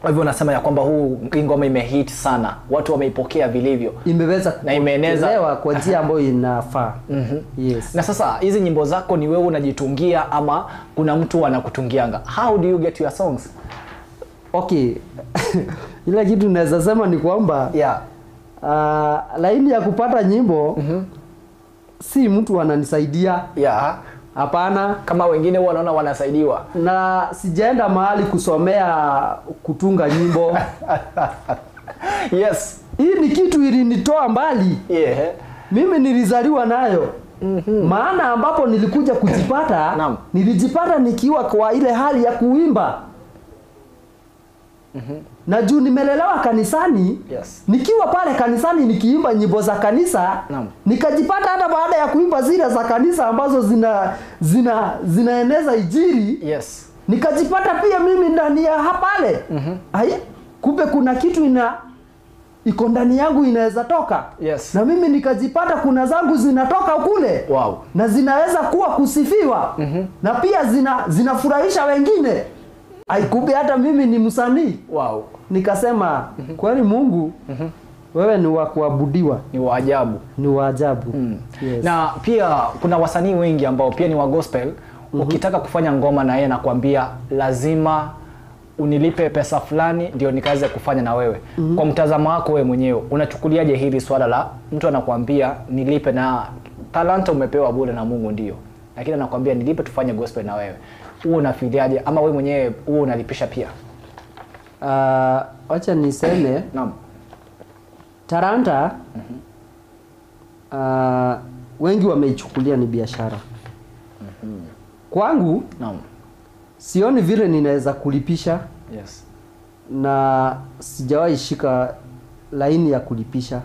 Kwa hivyo unasema ya kwamba huu ngoma imehit sana, watu wameipokea vilivyo, imeweza na imeeneza kwa njia ambayo inafaa. Yes. Na sasa hizi nyimbo zako ni wewe unajitungia ama kuna mtu anakutungianga? How do you get your songs? Okay. Ile kitu naweza sema ni kwamba laini ya kupata nyimbo si mtu ananisaidia. Hapana, kama wengine wanaona wanasaidiwa. Na sijaenda mahali kusomea kutunga nyimbo. Yes. Hii ni kitu ilinitoa mbali. Mimi nilizaliwa nayo. Maana ambapo nilikuja kujipata, nilijipata nikiwa kwa ile hali ya kuimba. Na juu nimelelewa kanisani, nikiwa pale kanisani nikiimba nyimbo za kanisa, nikajipata hata baada ya kuimba zile za kanisa ambazo zinaeneza injili, nikajipata pia mimi ndani ya pale. Kumbe kuna kitu iko ndani yangu inaweza toka. Na mimi nikajipata kuna zangu zinatoka kule. Na zinaweza kuwa kusifiwa. Na pia zinafurahisha wengine. Kumbe hata mimi ni msanii. Nikasema kwani Mungu wewe ni wa kuabudiwa, ni wa ajabu, ni wa ajabu. Yes. Na pia kuna wasanii wengi ambao pia ni wa gospel. Ukitaka kufanya ngoma na yeye nakwambia lazima unilipe pesa fulani ndio nikaweze kufanya na wewe. Kwa mtazamo wako wewe mwenyewe unachukuliaje hili swala la mtu anakuambia nilipe, na talanta umepewa bure na Mungu ndio, lakini anakuambia nilipe tufanye gospel na wewe, wewe unafiliaje? Ama wewe mwenyewe wewe unalipisha pia? Acha niseme naam, talanta wengi wameichukulia ni biashara. Kwangu naam, sioni vile ninaweza kulipisha. Yes. Na sijawahi shika laini ya kulipisha.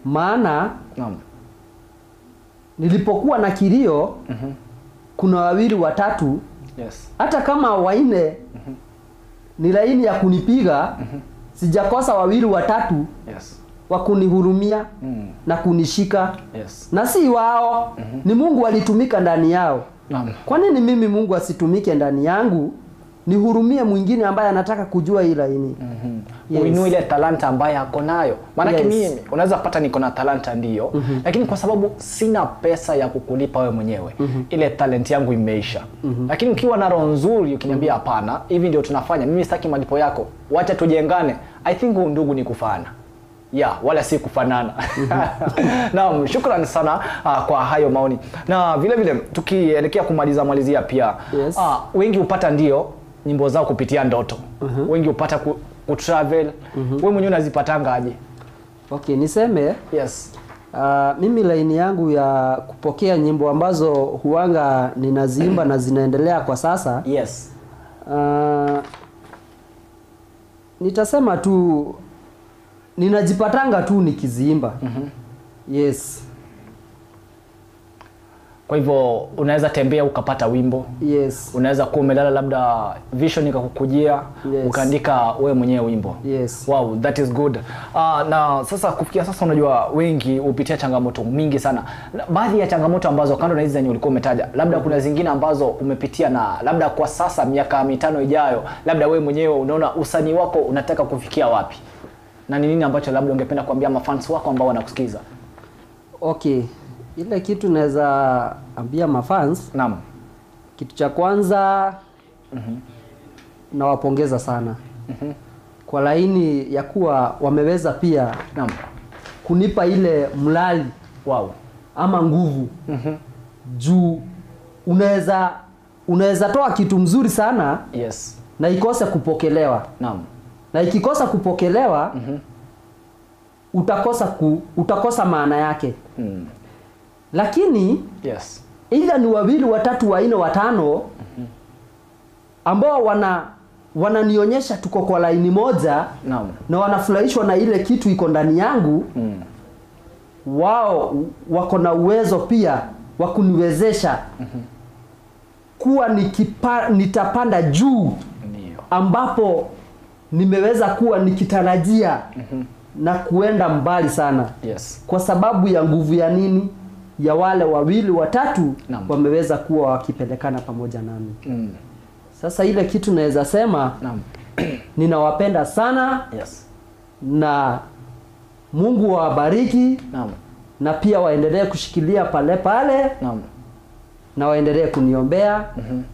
Maana naam, nilipokuwa na kilio kuna wawili watatu, yes, hata kama waine ni laini ya kunipiga, sijakosa wawili watatu, yes, wa kunihurumia na kunishika. Yes. Na si wao, ni Mungu alitumika ndani yao. Naam. Kwa nini mimi Mungu asitumike ndani yangu nihurumie mwingine ambaye anataka kujua hii laini? Yes. Uinue ile talanta ambaye ako nayo. Maana Yes. mimi unaweza pata niko na talanta ndio, lakini kwa sababu sina pesa ya kukulipa wewe mwenyewe, ile talent yangu imeisha. Lakini ukiwa na roho nzuri ukiniambia hapana, hivi ndio tunafanya, mimi sitaki malipo yako, wacha tujengane, I think ndugu ni kufana. Wala si kufanana. Naam, shukrani sana kwa hayo maoni. Na vile vile tukielekea kumalizia pia, Yes. Wengi upata ndio nyimbo zao kupitia ndoto. Wengi upata kutravel. Wewe mwenyewe unazipatanga aje? Okay, niseme Yes. Mimi laini yangu ya kupokea nyimbo ambazo huanga ninaziimba na zinaendelea kwa sasa. Yes. Nitasema tu ninajipatanga tu nikiziimba. Yes. Kwa hivyo unaweza tembea ukapata wimbo. Yes. Unaweza kuwa umelala labda vision ikakukujia, Yes. ukaandika wewe mwenyewe wimbo. Yes. Wow, that is good. Na sasa kufikia sasa unajua wengi hupitia changamoto mingi sana. Baadhi ya changamoto ambazo kando na hizi zenye ulikuwa umetaja, labda kuna zingine ambazo umepitia, na labda kwa sasa miaka 5 ijayo, labda wewe mwenyewe unaona usanii wako unataka kufikia wapi? Na ni nini ambacho labda ungependa kuambia mafans wako ambao wanakusikiza? Okay. Ile kitu naweza ambia mafans, naam, kitu cha kwanza nawapongeza sana kwa laini ya kuwa wameweza pia naam kunipa ile mlali ama nguvu. Juu unaweza toa kitu mzuri sana, yes, na ikose kupokelewa. Naam. Na ikikosa kupokelewa utakosa maana yake. Lakini yes, ila ni wawili watatu wanne watano ambao wananionyesha tuko kwa laini moja, naam, na wanafurahishwa na ile kitu iko ndani yangu. Wao wako na uwezo pia wa kuniwezesha kuwa nitapanda juu, ambapo nimeweza kuwa nikitarajia na kuenda mbali sana. Yes. Kwa sababu ya nguvu ya nini? Ya wale wawili watatu wameweza kuwa wakipelekana pamoja nami. Sasa ile kitu naweza sema, ninawapenda sana. Yes. Na Mungu wabariki. Na pia waendelee kushikilia pale pale. Na waendelee kuniombea,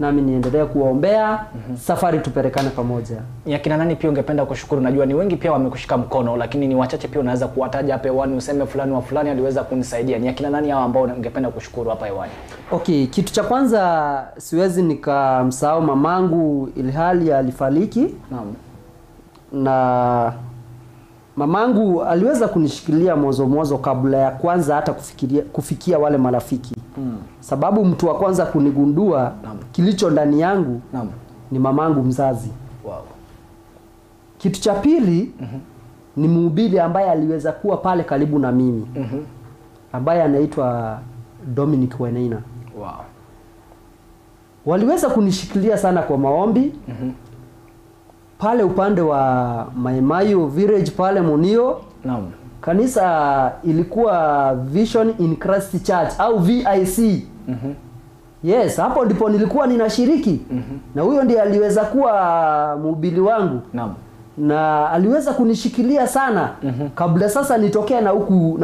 nami niendelee kuombea. Safari tupelekane pamoja. Ni akina nani pia ungependa kushukuru? Najua ni wengi pia wamekushika mkono, lakini ni wachache pia unaweza kuwataja hapa hewani useme fulani wa fulani aliweza kunisaidia. Ni akina nani hao ambao ungependa kushukuru hapa hewani? Okay, kitu cha kwanza siwezi nikamsahau mamangu ilhali alifariki. Naam. Na mamangu aliweza kunishikilia mwanzo kabla ya kwanza hata kufikia wale marafiki. Sababu mtu wa kwanza kunigundua kilicho ndani yangu ni mamangu mzazi. Wow. Kitu cha pili ni mhubiri ambaye aliweza kuwa pale karibu na mimi. Ambaye anaitwa Dominic Weneina. Wow. Waliweza kunishikilia sana kwa maombi. Pale upande wa Maimayu Village pale Munio. Naam. Kanisa ilikuwa Vision in Christ Church au VIC. Yes, hapo ndipo nilikuwa ninashiriki. Na huyo ndiye aliweza kuwa mhubiri wangu. Naam. Na aliweza kunishikilia sana kabla sasa nitokea na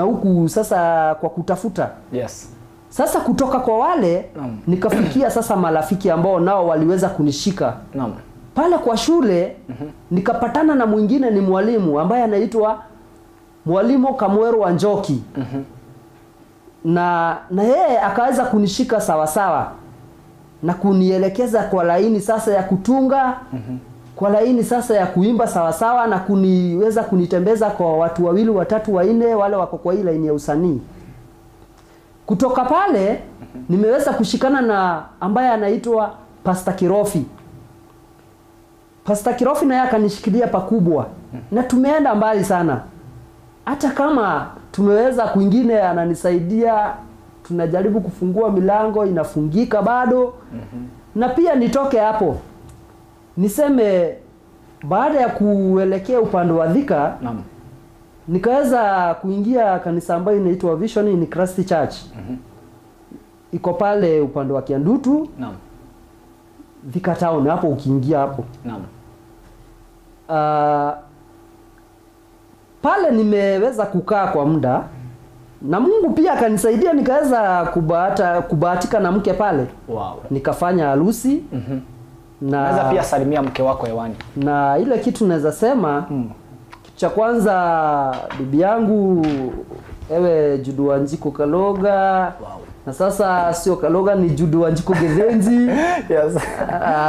huku sasa kwa kutafuta. Yes. Sasa kutoka kwa wale nikafikia sasa marafiki ambao nao waliweza kunishika. Naam. Pale kwa shule nikapatana na mwingine ni mwalimu ambaye anaitwa Mwalimu Kamwero wa Njoki. Na yeye akaweza kunishika sawa sawa na kunielekeza kwa laini sasa ya kutunga, kwa laini sasa ya kuimba sawa sawa, na kuniweza kunitembeza kwa watu wawili, watatu, wanne wale wako kwa ile laini ya usanii. Kutoka pale nimeweza kushikana na ambaye anaitwa Pastor Kirofi. Pastor Kirofi naye akanishikilia pakubwa. Na tumeenda mbali sana. Hata kama tumeweza kwingine ananisaidia, tunajaribu kufungua milango inafungika bado. Na pia nitoke hapo niseme baada ya kuelekea upande wa Thika, nikaweza kuingia kanisa ambayo inaitwa Vision in Christ Church. Iko pale upande wa Kiandutu. Thika town hapo ukiingia hapo. Pale nimeweza kukaa kwa muda na Mungu pia akanisaidia nikaweza kubahatika na mke pale. Nikafanya harusi. Naweza pia salimia mke wako hewani. Na ile kitu naweza sema kitu cha kwanza, bibi yangu ewe Judu Wanjiku Kaloga. Na sasa sio Kaloga, ni Judu Wanjiku Gezenzi.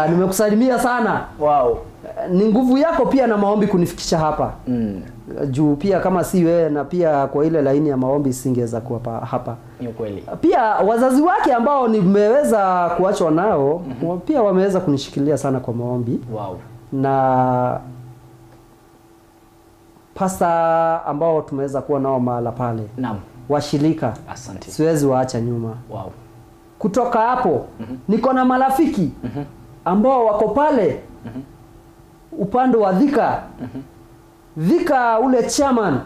Nimekusalimia sana. Ni nguvu yako pia na maombi kunifikisha hapa. Juu pia kama si wewe na pia kwa ile laini ya maombi singeweza kuwa hapa. Ni kweli. Pia wazazi wake ambao nimeweza kuachwa nao pia wameweza kunishikilia sana kwa maombi. Na pasta ambao tumeweza kuwa nao mahala pale. Washirika. Asante. Siwezi waacha nyuma. Kutoka hapo niko na marafiki ambao wako pale upande wa Thika. Thika ule chairman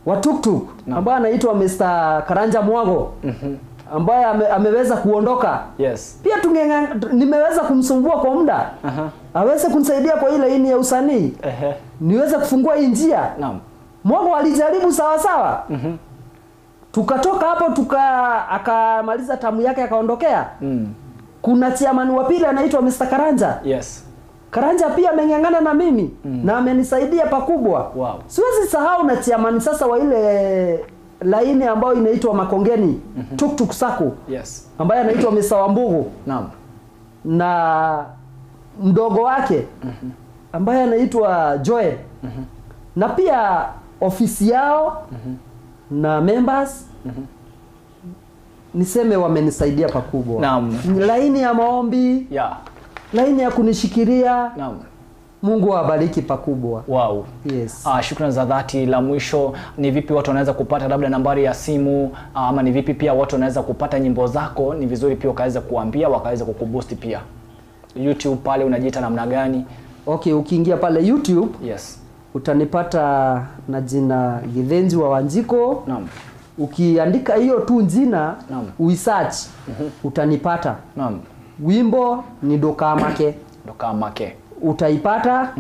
wa tuktuk ambaye anaitwa Mr. Karanja Mwago ambaye ameweza kuondoka. Pia nimeweza kumsumbua kwa muda. Aweze kunisaidia kwa ile laini ya usanii. Niweze kufungua hii njia. Mwago alijaribu sawa sawa. Tukatoka hapo akamaliza tamu yake akaondokea. Kuna chairman wa pili anaitwa Mr. Karanja. Karanja pia ameng'ang'ana na mimi na amenisaidia pakubwa. Siwezi sahau na chairman sasa wa ile laini ambayo inaitwa Makongeni Tuktuk Sako. Ambaye anaitwa Mr. Wambugu. Na mdogo wake ambaye anaitwa Joel. Na pia ofisi yao na members niseme wamenisaidia pakubwa. Laini ya maombi, laini ya kunishikiria. Mungu awabariki pakubwa. Shukrani za dhati. La mwisho, ni vipi watu wanaweza kupata labda nambari ya simu, ama ni vipi pia watu wanaweza kupata nyimbo zako? Ni vizuri pia wakaweza kuambia, wakaweza kukuboost pia. YouTube pale unajiita namna gani? Ukiingia pale YouTube, utanipata na jina Githenji wa Wanjiko. Ukiandika hiyo tu jina, uisearch, utanipata. Wimbo ni Dokamake. Utaipata.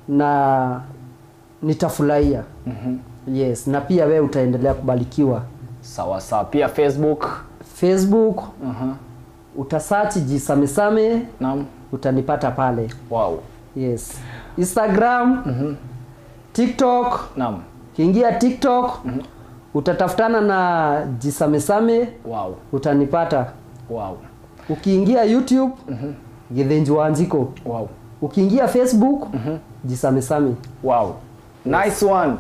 Na nitafurahia. Na pia wewe utaendelea kubarikiwa. Sawa sawa. Pia Facebook. Utasearch Jisamesame. Utanipata pale. Instagram, TikTok. Kiingia TikTok, utatafutana na Jisamesame. Utanipata. Ukiingia YouTube, Githenji Wanjiko. Ukiingia Facebook, Jisamesame. Nice one.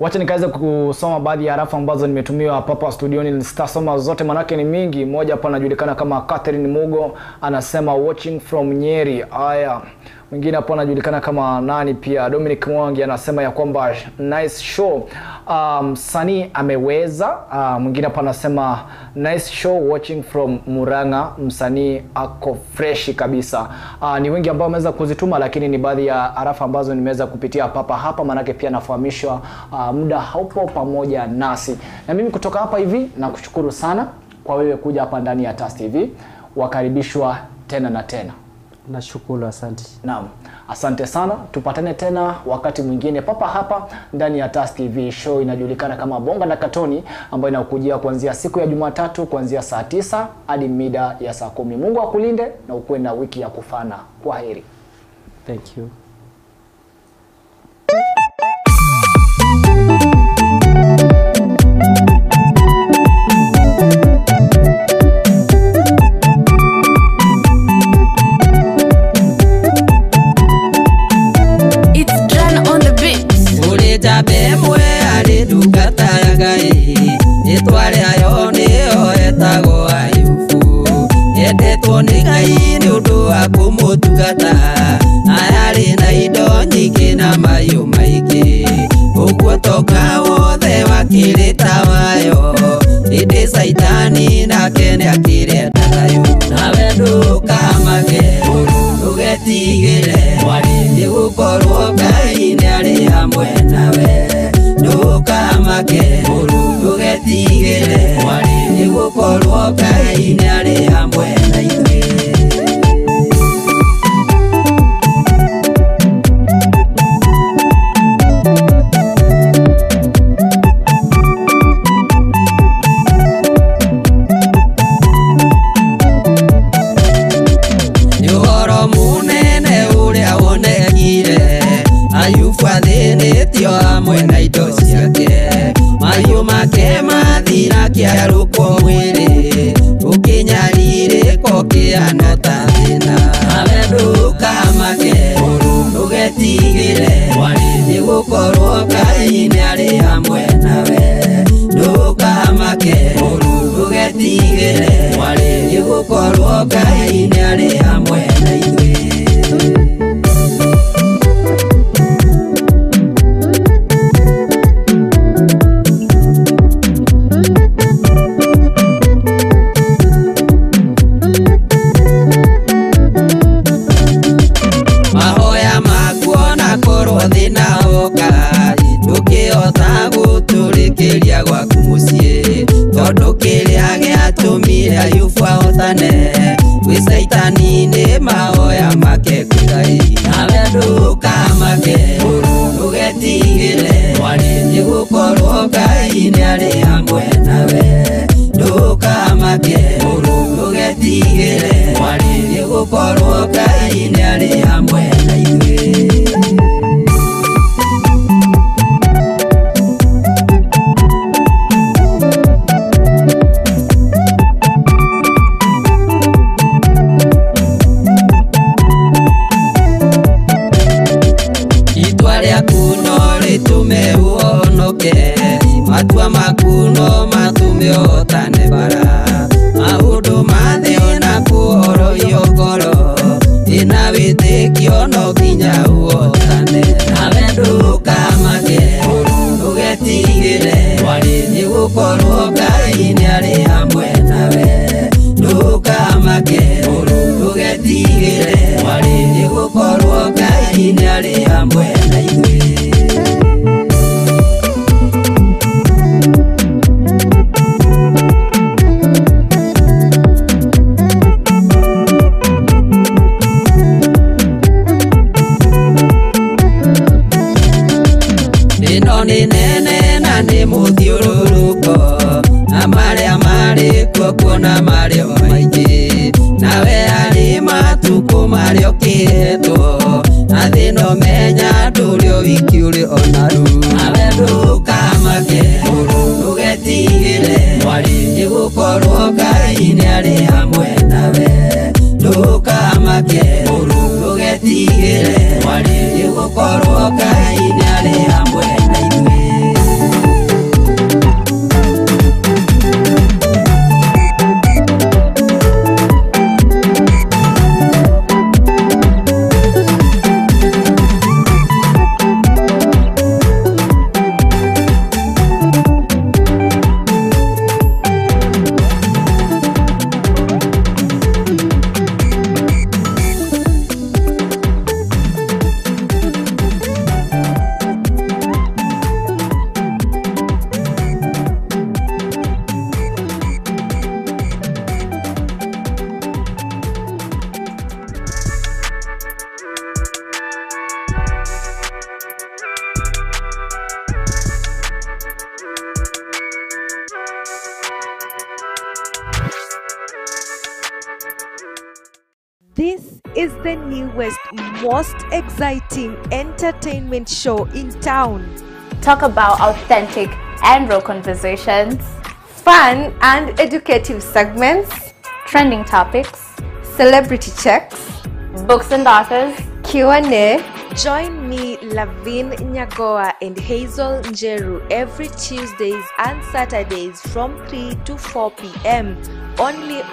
Wacha nikaweza kusoma baadhi ya arafa ambazo nimetumiwa hapa studioni. Sitasoma zote manake ni mingi. Moja hapa anajulikana kama Catherine Mugo, anasema watching from Nyeri. Mwingine hapo anajulikana kama nani pia, Dominic Mwangi, anasema ya kwamba nice show. Sani ameweza. Mwingine hapa anasema nice show watching from Muranga, msanii ako fresh kabisa. Ni wengi ambao wameweza kuzituma, lakini ni baadhi ya arafa ambazo nimeweza kupitia hapa manake pia nafahamishwa muda haupo pamoja nasi. Na mimi kutoka hapa hivi nakushukuru sana kwa wewe kuja hapa ndani ya TAS TV. Wakaribishwa tena na tena. Nashukuru, asante. Asante sana. Tupatane tena wakati mwingine hapa ndani ya TAS TV. Show inajulikana kama Bonga na Katoni, ambayo inakujia kuanzia siku ya Jumatatu kuanzia saa 9 hadi mida ya saa 10. Mungu akulinde na ukuwe na wiki ya kufana. Kwaheri. Thank you. Ayari na indo nyingĩ na mayu maingĩ ũguo toka wothe wakĩrĩta wayo ĩndĩ Saitani nake nĩakĩrenda thayũ nawe ndũkamake ndũgetigĩre nĩgũkorwo Ngai nĩarĩ hamwe nawe ndũkamake ndũgetigĩre nĩgũkorwo Ngai nĩarĩ hamwe na ithuĩ. Hamwe na indo ciake mahiũ make mathira kĩarũkwo mwĩrĩ ũkĩnyarirĩko kĩano ta thĩna nawe ndũkamake ndũgetigĩre nĩgũkorwo Ngai nĩarĩ hamwe nawe ndũkamake ndũgetigĩre nĩgũkorwo Ngai nĩarĩ hamwe na ithuĩ. Gwaku muciĩ tondũ kĩrĩa gĩatũmire Ayubu ahotane gwĩ Saitani nĩ mahoya make kwĩ Ngai nawe ndũkamake ndũgetigĩre nĩgũkorwo Ngai nĩarĩ hamwe nawe ndũkamake ndũgetigĩre nĩgũkorwo Ngai nĩarĩ hamwe na ithuĩ. Matua maku no matume ũhotane bara maũndũ ma thĩ na kũhorohio ngoro ĩna wĩtĩkio no nginya ũhotane nawe ndũkamake ndũgetigĩre nĩgũkorwo Ngai nĩarĩ hamwe nawe ndũkamake ndũgetigĩre nĩgũkorwo Ngai nĩarĩ hamwe na ithuĩ. Nene na nĩ mũthiũrũrũko na marĩa marĩ kuo kuona marĩ maingĩ nawe arĩ matukũ marĩa ũkĩhetwo na thĩno menya ndũrĩ o wiki ũrĩ onaru nawe ndũkamake ndũgetigĩre nĩgũkorwo Ngai nĩarĩ hamwe nawe ndũkamake ndũgetigĩre nĩgũkorwo Ngai nĩarĩ hamwe na ithuĩ. is the newest, most exciting entertainment show in town. Talk about authentic and raw conversations, Fun and educative segments, trending topics, celebrity checks, books and authors, Q&A. Join me, Lavin Nyagoa and Hazel Njeru every Tuesdays and Saturdays from 3 to 4 p.m. only